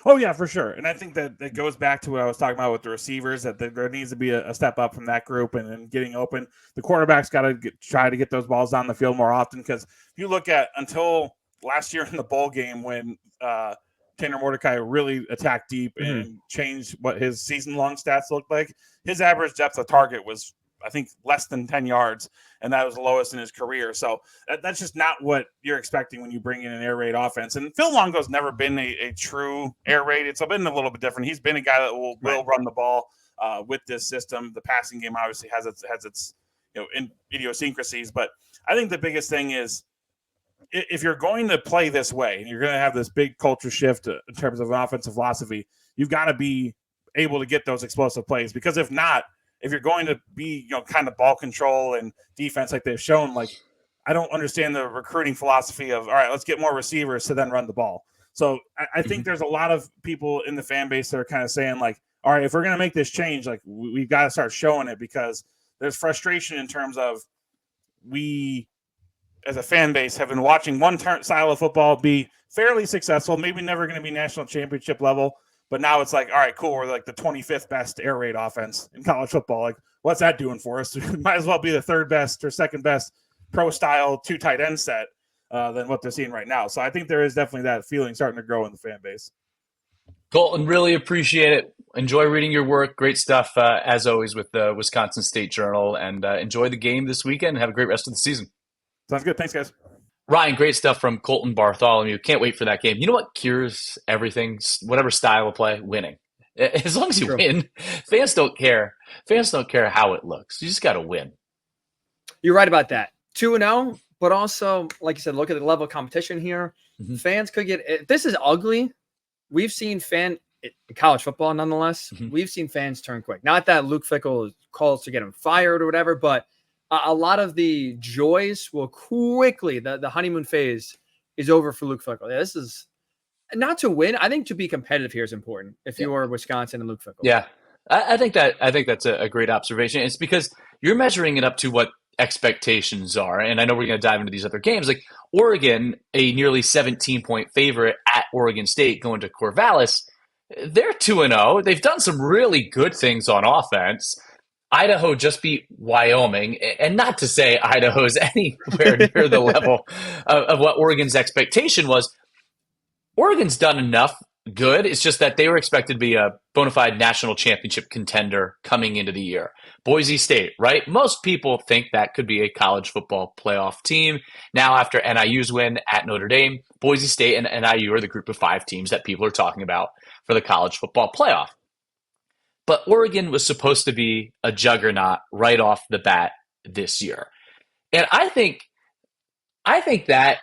Oh, yeah, for sure. And I think that goes back to what I was talking about with the receivers, that there needs to be a step up from that group and getting open. The quarterback's got to try to get those balls down the field more often because if you look at until last year in the bowl game when Tanner Mordecai really attacked deep and changed what his season-long stats looked like, his average depth of target was I think, less than 10 yards, and that was the lowest in his career. So that's just not what you're expecting when you bring in an air raid offense. And Phil Longo's never been a true air raid. It's been a little bit different. He's been a guy that will run the ball with this system. The passing game obviously has its idiosyncrasies, but I think the biggest thing is, if you're going to play this way and you're going to have this big culture shift in terms of an offensive philosophy, you've got to be able to get those explosive plays, because if not, if you're going to be, kind of ball control and defense like they've shown, like, I don't understand the recruiting philosophy of, all right, let's get more receivers to then run the ball. So I think there's a lot of people in the fan base that are kind of saying, like, all right, if we're going to make this change, like, we've got to start showing it, because there's frustration in terms of, we as a fan base have been watching one style of football be fairly successful, maybe never going to be national championship level, but now it's like, all right, cool, we're like the 25th best air raid offense in college football. Like, what's that doing for us? Might as well be the third best or second best pro style 2 tight end set than what they're seeing right now. So I think there is definitely that feeling starting to grow in the fan base. Colten, really appreciate it. Enjoy reading your work. Great stuff, as always, with the Wisconsin State Journal. And enjoy the game this weekend. Have a great rest of the season. Sounds good. Thanks, guys. Ryan, great stuff from Colten Bartholomew. Can't wait for that game. You know what cures everything? Whatever style of play, winning. As long as you win, fans don't care. Fans don't care how it looks. You just got to win. You're right about that. 2-0, but also, like you said, look at the level of competition here. Mm-hmm. Fans could get – this is ugly. We've seen college football, nonetheless, we've seen fans turn quick. Not that Luke Fickell calls to get him fired or whatever, but a lot of the joys will quickly, the honeymoon phase is over for Luke Fickell. Yeah, this is not to win. I think to be competitive here is important if you are Wisconsin and Luke Fickell. Yeah, I think that's a great observation. It's because you're measuring it up to what expectations are. And I know we're going to dive into these other games. Like Oregon, a nearly 17-point favorite at Oregon State going to Corvallis, they're 2-0. They've done some really good things on offense. Idaho just beat Wyoming, and not to say Idaho's anywhere near the level of what Oregon's expectation was. Oregon's done enough good. It's just that they were expected to be a bona fide national championship contender coming into the year. Boise State, right? Most people think that could be a college football playoff team. Now, after NIU's win at Notre Dame, Boise State and NIU are the group of 5 teams that people are talking about for the college football playoff. But Oregon was supposed to be a juggernaut right off the bat this year. And I think that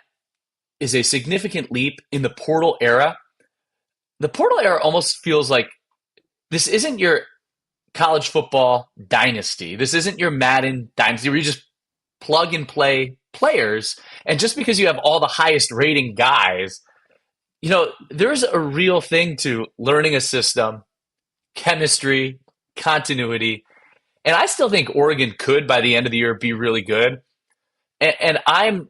is a significant leap in the portal era. The portal era almost feels like this isn't your college football dynasty. This isn't your Madden dynasty where you just plug and play players. And just because you have all the highest rating guys, there's a real thing to learning a system, chemistry, continuity. And I still think Oregon could, by the end of the year, be really good. And I'm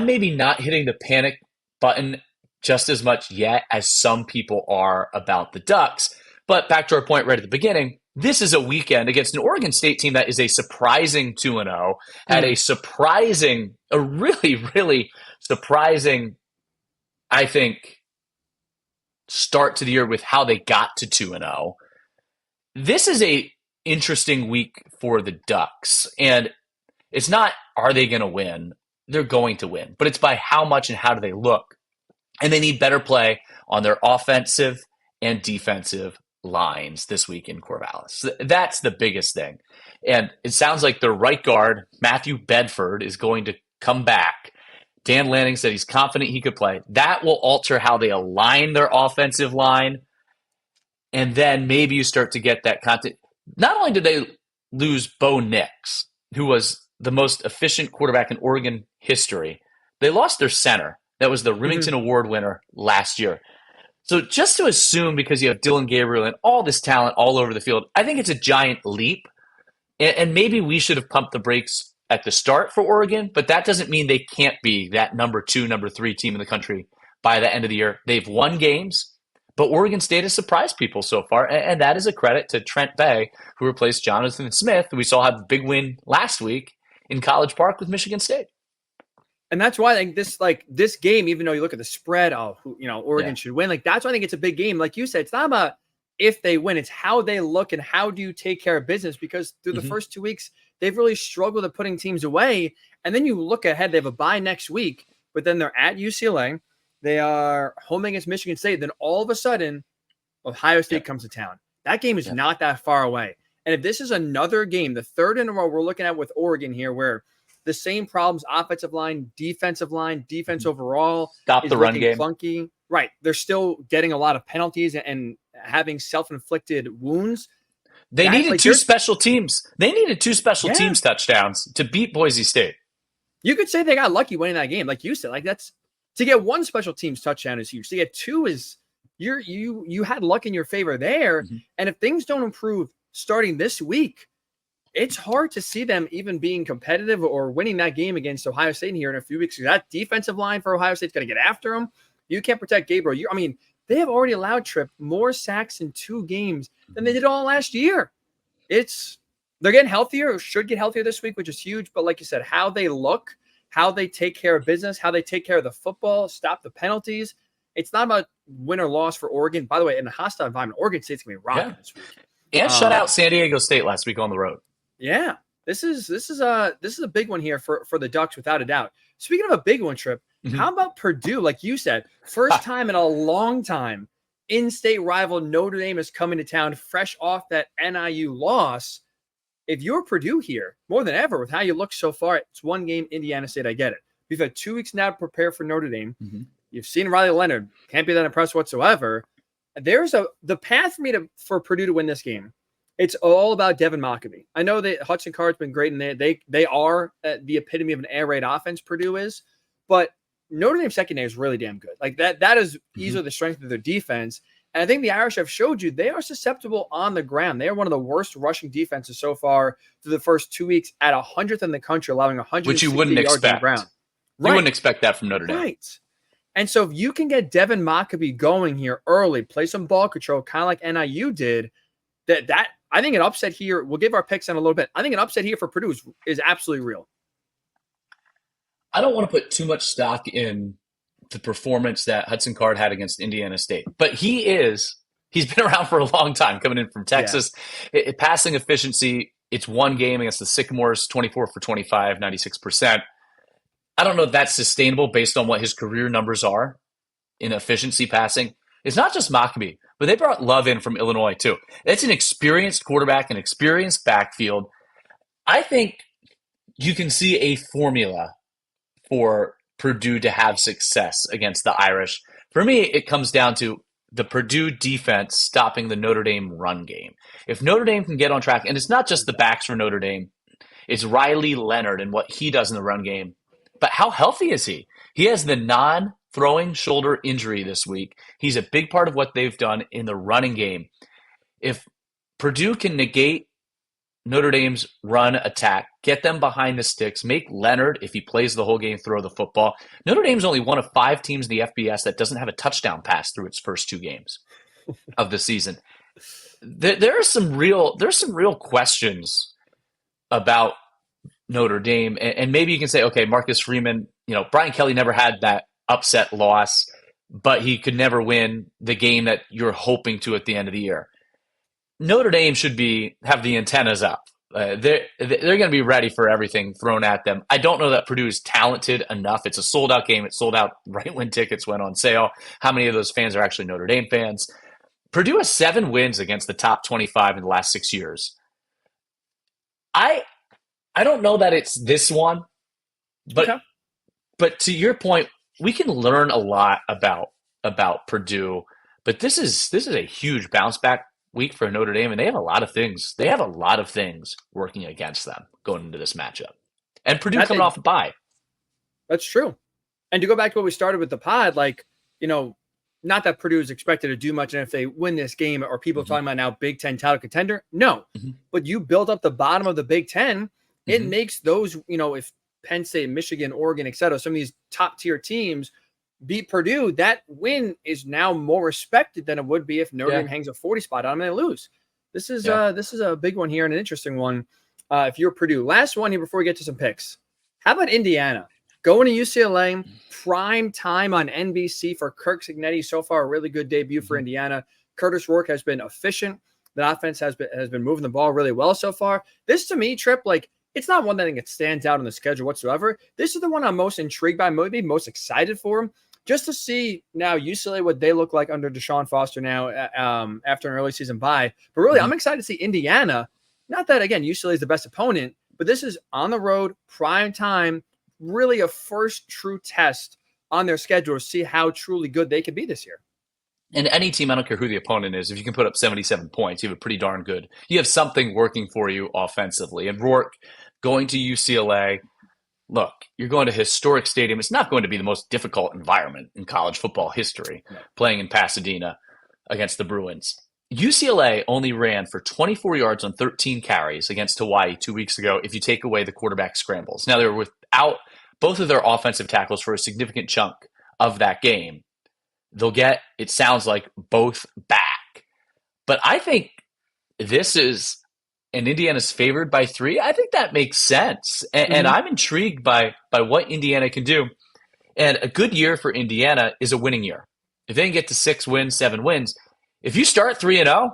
maybe not hitting the panic button just as much yet as some people are about the Ducks. But back to our point right at the beginning, this is a weekend against an Oregon State team that is a surprising 2-0, had a really, really surprising, I think, start to the year with how they got to 2-0. This is a interesting week for the Ducks. And it's not, are they going to win? They're going to win. But it's by how much and how do they look. And they need better play on their offensive and defensive lines this week in Corvallis. That's the biggest thing. And it sounds like their right guard, Matthew Bedford, is going to come back. Dan Lanning said he's confident he could play. That will alter how they align their offensive line. And then maybe you start to get that content. Not only did they lose Bo Nix, who was the most efficient quarterback in Oregon history, they lost their center. That was the Remington Award winner last year. So just to assume, because you have Dylan Gabriel and all this talent all over the field, I think it's a giant leap. And maybe we should have pumped the brakes at the start for Oregon, but that doesn't mean they can't be that number 2, number 3 team in the country by the end of the year. They've won games, but Oregon State has surprised people so far, and that is a credit to Trent Bay, who replaced Jonathan Smith, who we saw have a big win last week in College Park with Michigan State. And that's why I think this game, even though you look at the spread, Oregon should win. Like, that's why I think it's a big game. Like you said, it's not about if they win. It's how they look and how do you take care of business, because through the first 2 weeks, they've really struggled at putting teams away. And then you look ahead, they have a bye next week, but then they're at UCLA. They are home against Michigan State. Then all of a sudden, Ohio State comes to town. That game is not that far away. And if this is another game, the third in a row we're looking at with Oregon here, where the same problems, offensive line, defense overall. Stop the run game. Clunky. Right. They're still getting a lot of penalties and having self-inflicted wounds. They needed two special teams. They needed two special teams touchdowns to beat Boise State. You could say they got lucky winning that game, like you said. Like, that's to get one special teams touchdown is huge. To get two is you had luck in your favor there. And if things don't improve starting this week, it's hard to see them even being competitive or winning that game against Ohio State here in a few weeks. That defensive line for Ohio State's going to get after them. You can't protect Gabriel. They have already allowed Tripp more sacks in 2 games than they did all last year. They're getting healthier, or should get healthier this week, which is huge. But like you said, how they look, how they take care of business, how they take care of the football, stop the penalties. It's not about win or loss for Oregon. By the way, in a hostile environment, Oregon State's going to be rocking this week. And shut out San Diego State last week on the road. Yeah, this is a big one here for the Ducks, without a doubt. Speaking of a big one, Tripp, how about Purdue? Like you said, first time in a long time, in-state rival Notre Dame is coming to town fresh off that NIU loss. If you're Purdue here, more than ever, with how you look so far, it's one game, Indiana State, I get it. We've had 2 weeks now to prepare for Notre Dame. You've seen Riley Leonard, can't be that impressed whatsoever. There's the path for Purdue to win this game. It's all about Devin Mockabee. I know that Hudson Card's been great, and they are the epitome of an air raid offense, Purdue is, but Notre Dame's secondary is really damn good. Like that is easily the strength of their defense. And I think the Irish have showed you they are susceptible on the ground. They are one of the worst rushing defenses so far through the first 2 weeks, at 100th in the country, allowing 100 which you wouldn't yards expect. on the ground. You wouldn't expect that from Notre Dame. Right. And so if you can get Devin Mockabee going here early, play some ball control, kind of like NIU did, that I think an upset here, we'll give our picks in a little bit. I think an upset here for Purdue is absolutely real. I don't want to put too much stock in the performance that Hudson Card had against Indiana State, but he's been around for a long time, coming in from Texas. Passing efficiency, it's one game against the Sycamores, 24 for 25, 96%. I don't know if that's sustainable based on what his career numbers are in efficiency passing. It's not just Mockabee, but they brought Love in from Illinois too. It's an experienced quarterback, an experienced backfield. I think you can see a formula for Purdue to have success against the Irish. For me, it comes down to the Purdue defense stopping the Notre Dame run game. If Notre Dame can get on track, and it's not just the backs for Notre Dame, it's Riley Leonard and what he does in the run game. But how healthy is he? He has the non-throwing shoulder injury this week. He's a big part of what they've done in the running game. If Purdue can negate Notre Dame's run attack, get them behind the sticks, make Leonard, if he plays the whole game, throw the football. Notre Dame's only one of 5 teams in the FBS that doesn't have a touchdown pass through its first 2 games of the season. There's some real questions about Notre Dame, and maybe you can say, okay, Marcus Freeman, Brian Kelly never had that upset loss, but he could never win the game that you're hoping to at the end of the year. Notre Dame should have the antennas up. They're going to be ready for everything thrown at them. I don't know that Purdue is talented enough. It's a sold-out game. It sold out right when tickets went on sale. How many of those fans are actually Notre Dame fans? Purdue has 7 wins against the top 25 in the last 6 years. I don't know that it's this one, but to your point, we can learn a lot about Purdue. But this is a huge bounce back week for Notre Dame, and they have a lot of things. They have a lot of things working against them going into this matchup. And Purdue coming off a bye. That's true. And to go back to what we started with the pod, not that Purdue is expected to do much, and if they win this game, are people talking about now Big Ten title contender? No. But you build up the bottom of the Big Ten, it makes those, if Penn State, Michigan, Oregon, et cetera, some of these top-tier teams beat Purdue, that win is now more respected than it would be if Notre Dame hangs a 40 spot on them and they lose. This is a big one here and an interesting one if you're Purdue. Last one here before we get to some picks. How about Indiana? Going to UCLA, prime time on NBC for Kirk Cignetti. So far, a really good debut for Indiana. Curtis Rourke has been efficient. The offense has been moving the ball really well so far. This, to me, Trip, like, it's not one that stands out on the schedule whatsoever. This is the one I'm most intrigued by, maybe most excited for him, just to see now UCLA, what they look like under Deshaun Foster now after an early season bye. But really, I'm excited to see Indiana. Not that, again, UCLA is the best opponent, but this is on the road, prime time, really a first true test on their schedule to see how truly good they could be this year. And any team, I don't care who the opponent is, if you can put up 77 points, you have a pretty darn good. You have something working for you offensively. And Rourke going to UCLA, look, you're going to a historic stadium. It's not going to be the most difficult environment in college football history, playing in Pasadena against the Bruins. UCLA only ran for 24 yards on 13 carries against Hawaii 2 weeks ago if you take away the quarterback scrambles. Now, they were without both of their offensive tackles for a significant chunk of that game. They'll get, it sounds like, both back. But I think this is, and Indiana's favored by 3. I think that makes sense. And I'm intrigued by what Indiana can do. And a good year for Indiana is a winning year. If they can get to 6 wins, 7 wins, if you start 3-0,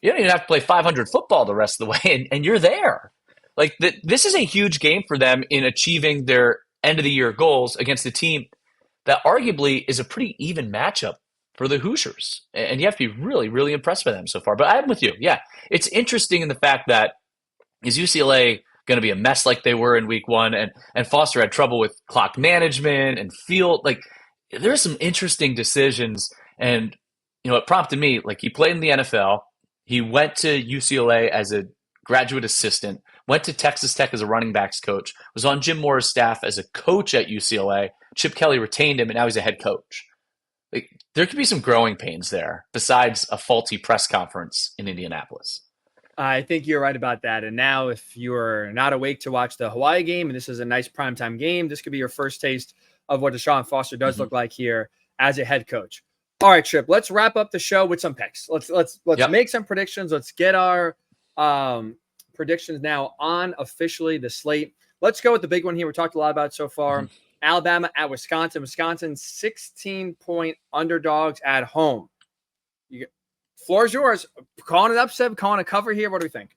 you don't even have to play 500 football the rest of the way, and you're there. Like, this is a huge game for them in achieving their end-of-the-year goals against a team that arguably is a pretty even matchup for the Hoosiers. And you have to be really, really impressed by them so far. But I'm with you. Yeah, it's interesting in the fact that is UCLA going to be a mess like they were in week 1? And Foster had trouble with clock management and field. Like, there's some interesting decisions. And, you know, it prompted me, like, he played in the NFL. He went to UCLA as a graduate assistant, went to Texas Tech as a running backs coach, was on Jim Moore's staff as a coach at UCLA. Chip Kelly retained him, and now he's a head coach. Like, there could be some growing pains there besides a faulty press conference in Indianapolis. I think you're right about that. And now if you're not awake to watch the Hawaii game, and this is a nice primetime game, this could be your first taste of what Deshaun Foster does look like here as a head coach. All right, Trip, let's wrap up the show with some picks. Let's make some predictions. Let's get our predictions now on officially the slate. Let's go with the big one here. We talked a lot about so far. Alabama at Wisconsin. Wisconsin 16-point underdogs at home. Floor is yours. Calling it upset, calling a cover here. What do we think?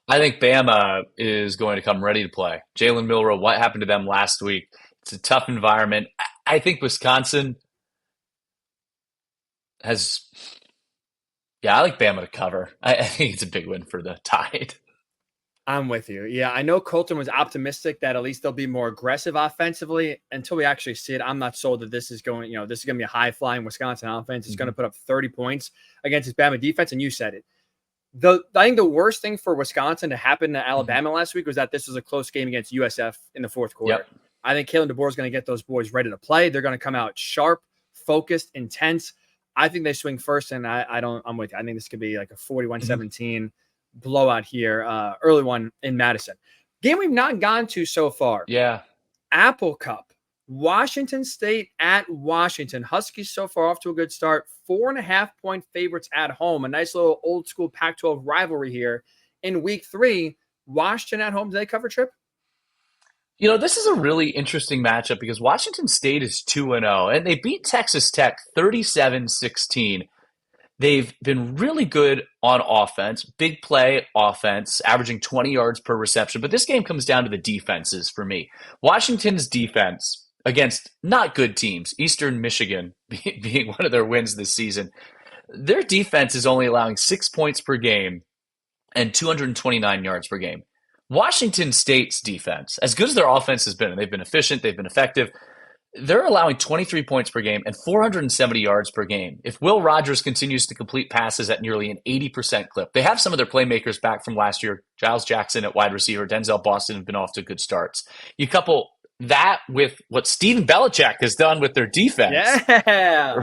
I think Bama is going to come ready to play. Jalen Milroe, what happened to them last week? It's a tough environment. I think Wisconsin has – I like Bama to cover. I think it's a big win for the Tide. I'm with you. Yeah, I know Colten was optimistic that at least they'll be more aggressive offensively. Until we actually see it, I'm not sold that this is going to be a high-flying Wisconsin offense. It's going to put up 30 points against this Bama defense, and you said it. I think the worst thing for Wisconsin to happen to Alabama last week was that this was a close game against USF in the fourth quarter. Yep. I think Kalen DeBoer is going to get those boys ready to play. They're going to come out sharp, focused, intense. I think they swing first, and I'm with you. I think this could be like a 41-17 blowout here, early one in Madison. Game we've not gone to so far. Yeah. Apple Cup. Washington State at Washington. Huskies so far off to a good start. 4.5-point favorites at home. A nice little old school Pac-12 rivalry here. In week 3, Washington at home. Do they cover, Trip? You know, this is a really interesting matchup because Washington State is 2-0, and they beat Texas Tech 37-16. They've been really good on offense, big play offense, averaging 20 yards per reception. But this game comes down to the defenses for me. Washington's defense against not good teams, Eastern Michigan being one of their wins this season, their defense is only allowing 6 points per game and 229 yards per game. Washington State's defense, as good as their offense has been, and they've been efficient, they've been effective, they're allowing 23 points per game and 470 yards per game. If Will Rogers continues to complete passes at nearly an 80% clip, they have some of their playmakers back from last year. Giles Jackson at wide receiver, Denzel Boston have been off to good starts. You couple that with what Steven Belichick has done with their defense. Yeah.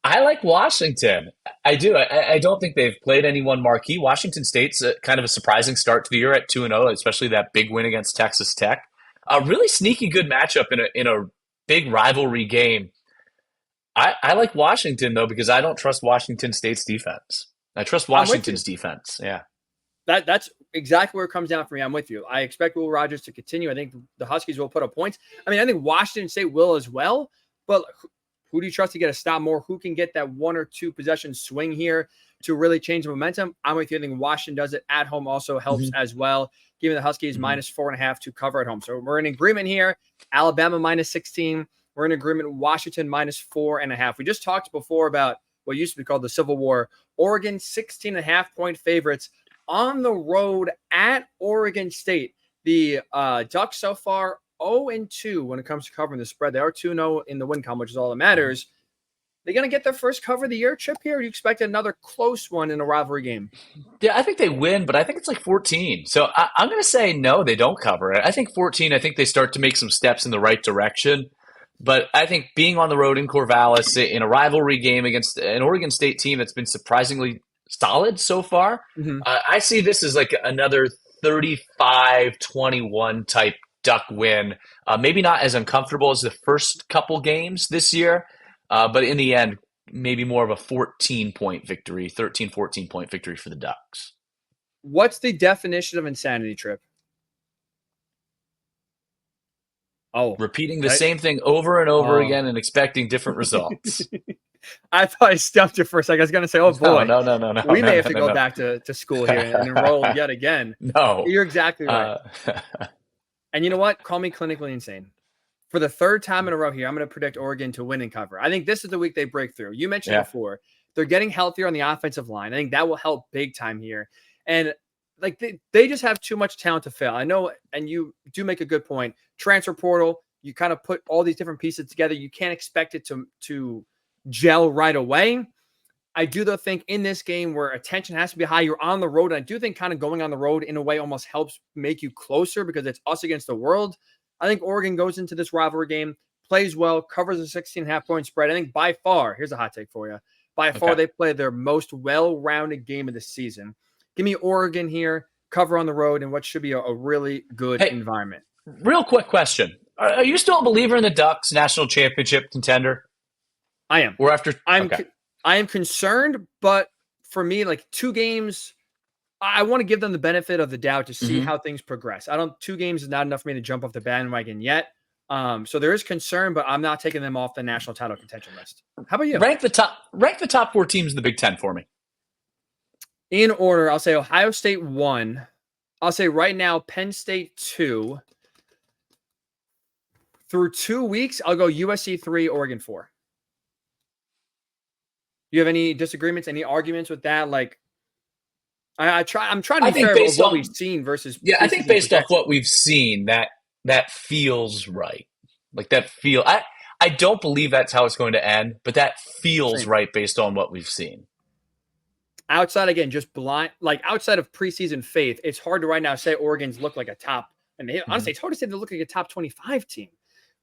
I like Washington. I do. I don't think they've played anyone marquee. Washington State's kind of a surprising start to the year at 2-0, especially that big win against Texas Tech. A really sneaky good matchup in a big rivalry game. I like Washington, though, because I don't trust Washington State's defense. I trust Washington's defense. Yeah. That's exactly where it comes down for me. I'm with you. I expect Will Rogers to continue. I think the Huskies will put up points. I mean, I think Washington State will as well. But Who do you trust to get a stop more? Who can get that 1 or 2 possession swing here to really change the momentum? I'm with you. I think Washington does it at home also helps as well. Giving the Huskies minus 4.5 to cover at home. So we're in agreement here. Alabama minus 16. We're in agreement. Washington minus 4.5. We just talked before about what used to be called the Civil War. Oregon 16.5-point favorites on the road at Oregon State. The Ducks so far 0-2 when it comes to covering the spread. They are 2-0 in the win column, which is all that matters. They going to get their first cover of the year, Chip, here? Or do you expect another close one in a rivalry game? Yeah, I think they win, but I think it's like 14. So I'm going to say no, they don't cover it. I think 14, I think they start to make some steps in the right direction. But I think being on the road in Corvallis in a rivalry game against an Oregon State team that's been surprisingly solid so far, I see this as like another 35-21 type Duck win. Maybe not as uncomfortable as the first couple games this year, but in the end, maybe more of a 14-point victory, 13, 14-point victory for the Ducks. What's the definition of insanity, Trip? Repeating the same thing over and over again and expecting different results. I thought I stumped you for a second. I was going to say, oh, boy. No. We may have to go back to school here and enroll yet again. No. You're exactly right. And you know what? Call me clinically insane. For the third time in a row here, I'm going to predict Oregon to win and cover. I think this is the week they break through. You mentioned before, they're getting healthier on the offensive line. I think that will help big time here. And like they just have too much talent to fail. I know, and you do make a good point. Transfer portal, you kind of put all these different pieces together. You can't expect it to gel right away. I do, though, think in this game where attention has to be high, you're on the road. And I do think kind of going on the road in a way almost helps make you closer because it's us against the world. I think Oregon goes into this rivalry game, plays well, covers a 16.5-point spread. I think by far, here's a hot take for you, by far they play their most well-rounded game of the season. Give me Oregon here, cover on the road, and what should be a really good environment. Real quick question. Are you still a believer in the Ducks national championship contender? I am. Or after I am concerned, but for me, like 2 games, I want to give them the benefit of the doubt to see how things progress. 2 games is not enough for me to jump off the bandwagon yet. So there is concern, but I'm not taking them off the national title contention list. How about you? Rank the top 4 teams in the Big Ten for me. In order, I'll say Ohio State 1. I'll say right now Penn State 2. Through 2 weeks, I'll go USC 3, Oregon 4. You have any disagreements, any arguments with that? Like, I'm trying to be fair with what we've seen versus. Yeah, I think based off what we've seen, that feels right. Like that I don't believe that's how it's going to end, but that feels right based on what we've seen. Outside, again, just blind, like outside of preseason faith, it's hard to right now say Oregon's look like a top. And honestly, it's hard to say they look like a top 25 team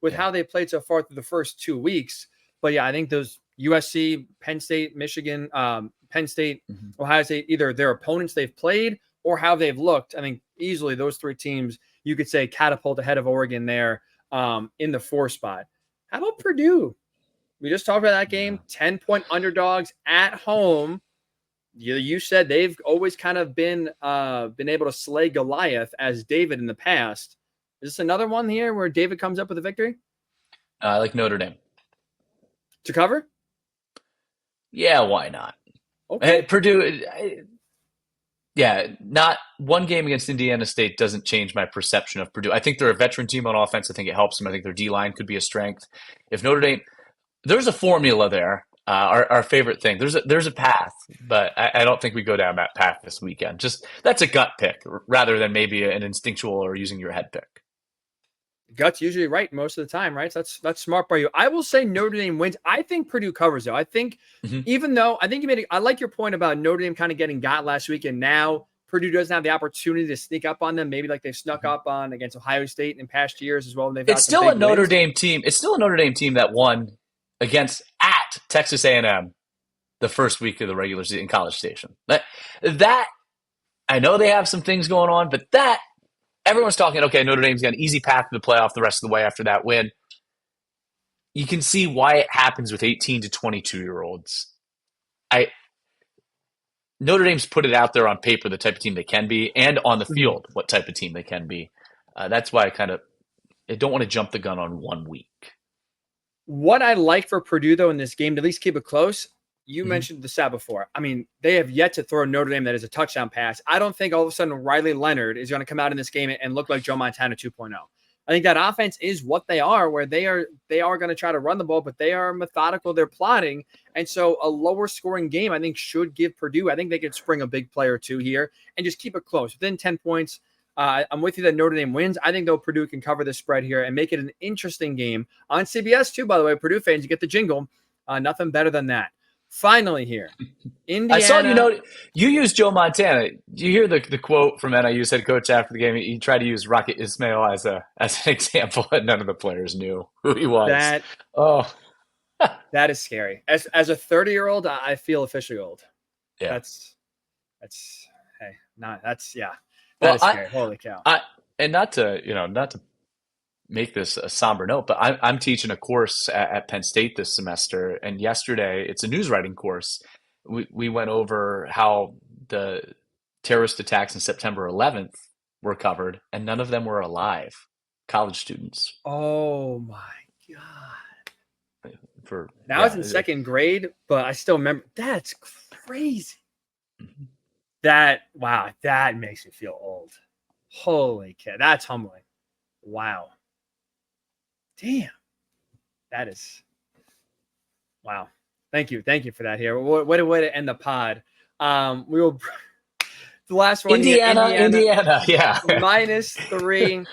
with how they played so far through the first 2 weeks. But yeah, I think those USC, Penn State, Michigan, Penn State, Ohio State, either their opponents they've played or how they've looked. I think easily those 3 teams you could say catapult ahead of Oregon there in the 4 spot. How about Purdue? We just talked about that game. 10-point underdogs at home. You said they've always kind of been able to slay Goliath as David in the past. Is this another one here where David comes up with a victory? I like Notre Dame. To cover? Yeah, why not? Okay. Purdue, not one game against Indiana State doesn't change my perception of Purdue. I think they're a veteran team on offense. I think it helps them. I think their D-line could be a strength. If Notre Dame, there's a formula there. Our favorite thing. There's a path, but I don't think we go down that path this weekend. Just that's a gut pick rather than maybe an instinctual or using your head pick. Gut's usually right most of the time, right? So that's smart by you. I will say Notre Dame wins. I think Purdue covers, though. I think even though I think I like your point about Notre Dame kind of getting got last week, and now Purdue doesn't have the opportunity to sneak up on them, maybe like they've snuck up on against Ohio State in past years as well. It's still a Notre Dame team. It's still a Notre Dame team that won against at Texas A&M the first week of the regular season in College Station. That I know they have some things going on, but that everyone's talking, okay, Notre Dame's got an easy path to the playoff the rest of the way after that win. You can see why it happens with 18 to 22-year-olds. Notre Dame's put it out there on paper, the type of team they can be, and on the field, what type of team they can be. That's why I don't want to jump the gun on 1 week. What I like for Purdue, though, in this game, to at least keep it close, you Mhm. mentioned the stat before. I mean, they have yet to throw Notre Dame that is a touchdown pass. I don't think all of a sudden Riley Leonard is going to come out in this game and look like Joe Montana 2.0. I think that offense is what they are, where they are going to try to run the ball, but they are methodical. They're plotting. And so a lower scoring game, I think, should give Purdue. I think they could spring a big play or two here and just keep it close. Within 10 points, I'm with you that Notre Dame wins. I think, though, Purdue can cover the spread here and make it an interesting game. On CBS, too, by the way, Purdue fans, you get the jingle. Nothing better than that. Finally here, Indiana. I saw you used Joe Montana. You hear the quote from NIU's head coach after the game. He tried to use Rocket Ismail as an example, and none of the players knew who he was. That is scary. As a 30-year-old, I feel officially old. Yeah, that's That well, is scary. Holy cow! And not to make this a somber note, but I'm teaching a course at Penn State this semester, and yesterday it's a news writing course. We went over how the terrorist attacks on September 11th were covered, and none of them were alive. College students. Oh my god! I was in second grade, but I still remember. That's crazy. Mm-hmm. That makes me feel old. Holy cow! That's humbling. Wow. Damn. That is wow. Thank you for that here. What a way to end the pod. We will the last one Indiana, yeah. -3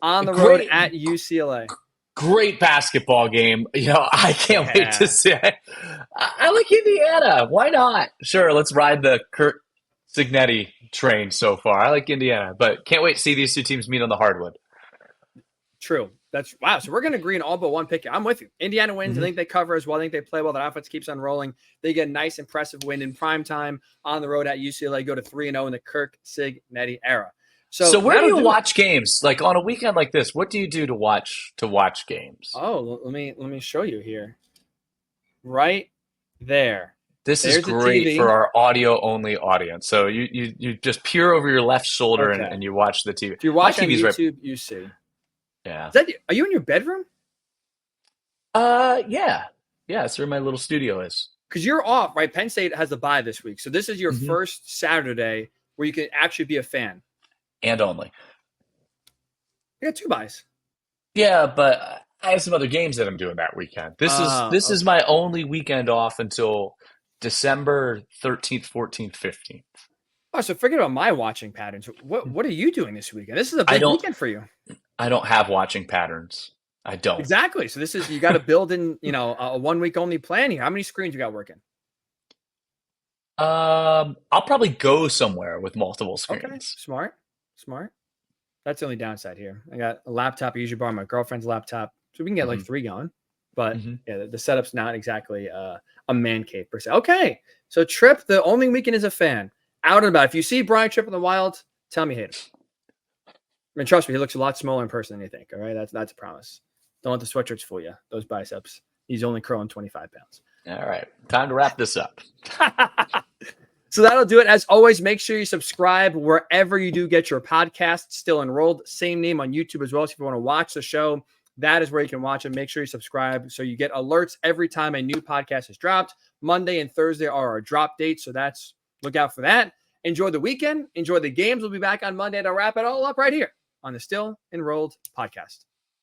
on the road at UCLA. Great basketball game. I can't wait to see it. I like Indiana. Why not? Sure, let's ride the Kurt Signetti train so far. I like Indiana, but can't wait to see these two teams meet on the hardwood. True. Wow. So we're going to agree on all but one pick. I'm with you. Indiana wins. Mm-hmm. I think they cover as well. I think they play well. Their offense keeps on rolling. They get a nice, impressive win in primetime on the road at UCLA. Go to 3-0 in the Kirk Signetti era. So where do you watch games? Like on a weekend like this, what do you do to watch games? Oh, let me show you here. Right there. This is great for our audio-only audience. So you just peer over your left shoulder and you watch the TV. If you're watching on YouTube, you see. Yeah. Are you in your bedroom? Yeah. Yeah, that's where my little studio is. Because you're off, right? Penn State has a bye this week. So this is your first Saturday where you can actually be a fan. And only. You got 2 byes. Yeah, but I have some other games that I'm doing that weekend. This is my only weekend off until December 13th, 14th, 15th. Oh, so forget about my watching patterns. What are you doing this weekend? This is a big weekend for you. I don't have watching patterns. I don't. Exactly. So this is, you got to build in, a 1 week only plan here. How many screens you got working? I'll probably go somewhere with multiple screens. Okay. Smart. That's the only downside here. I got a laptop. I usually borrow my girlfriend's laptop, so we can get like 3 going. But yeah, the setup's not exactly a man cave per se. Okay. So Tripp, the only weekend is a fan. Out and about. If you see Brian Tripp in the wild, tell me hate him. I mean, trust me, he looks a lot smaller in person than you think. All right, that's a promise. Don't let the sweatshirts fool you. Those biceps. He's only curling 25 pounds. All right, time to wrap this up. So that'll do it. As always, make sure you subscribe wherever you do get your podcasts. Still Enrolled, same name on YouTube as well. So if you want to watch the show, that is where you can watch it. Make sure you subscribe so you get alerts every time a new podcast is dropped. Monday and Thursday are our drop dates, so look out for that. Enjoy the weekend. Enjoy the games. We'll be back on Monday to wrap it all up right here on the Still Enrolled podcast.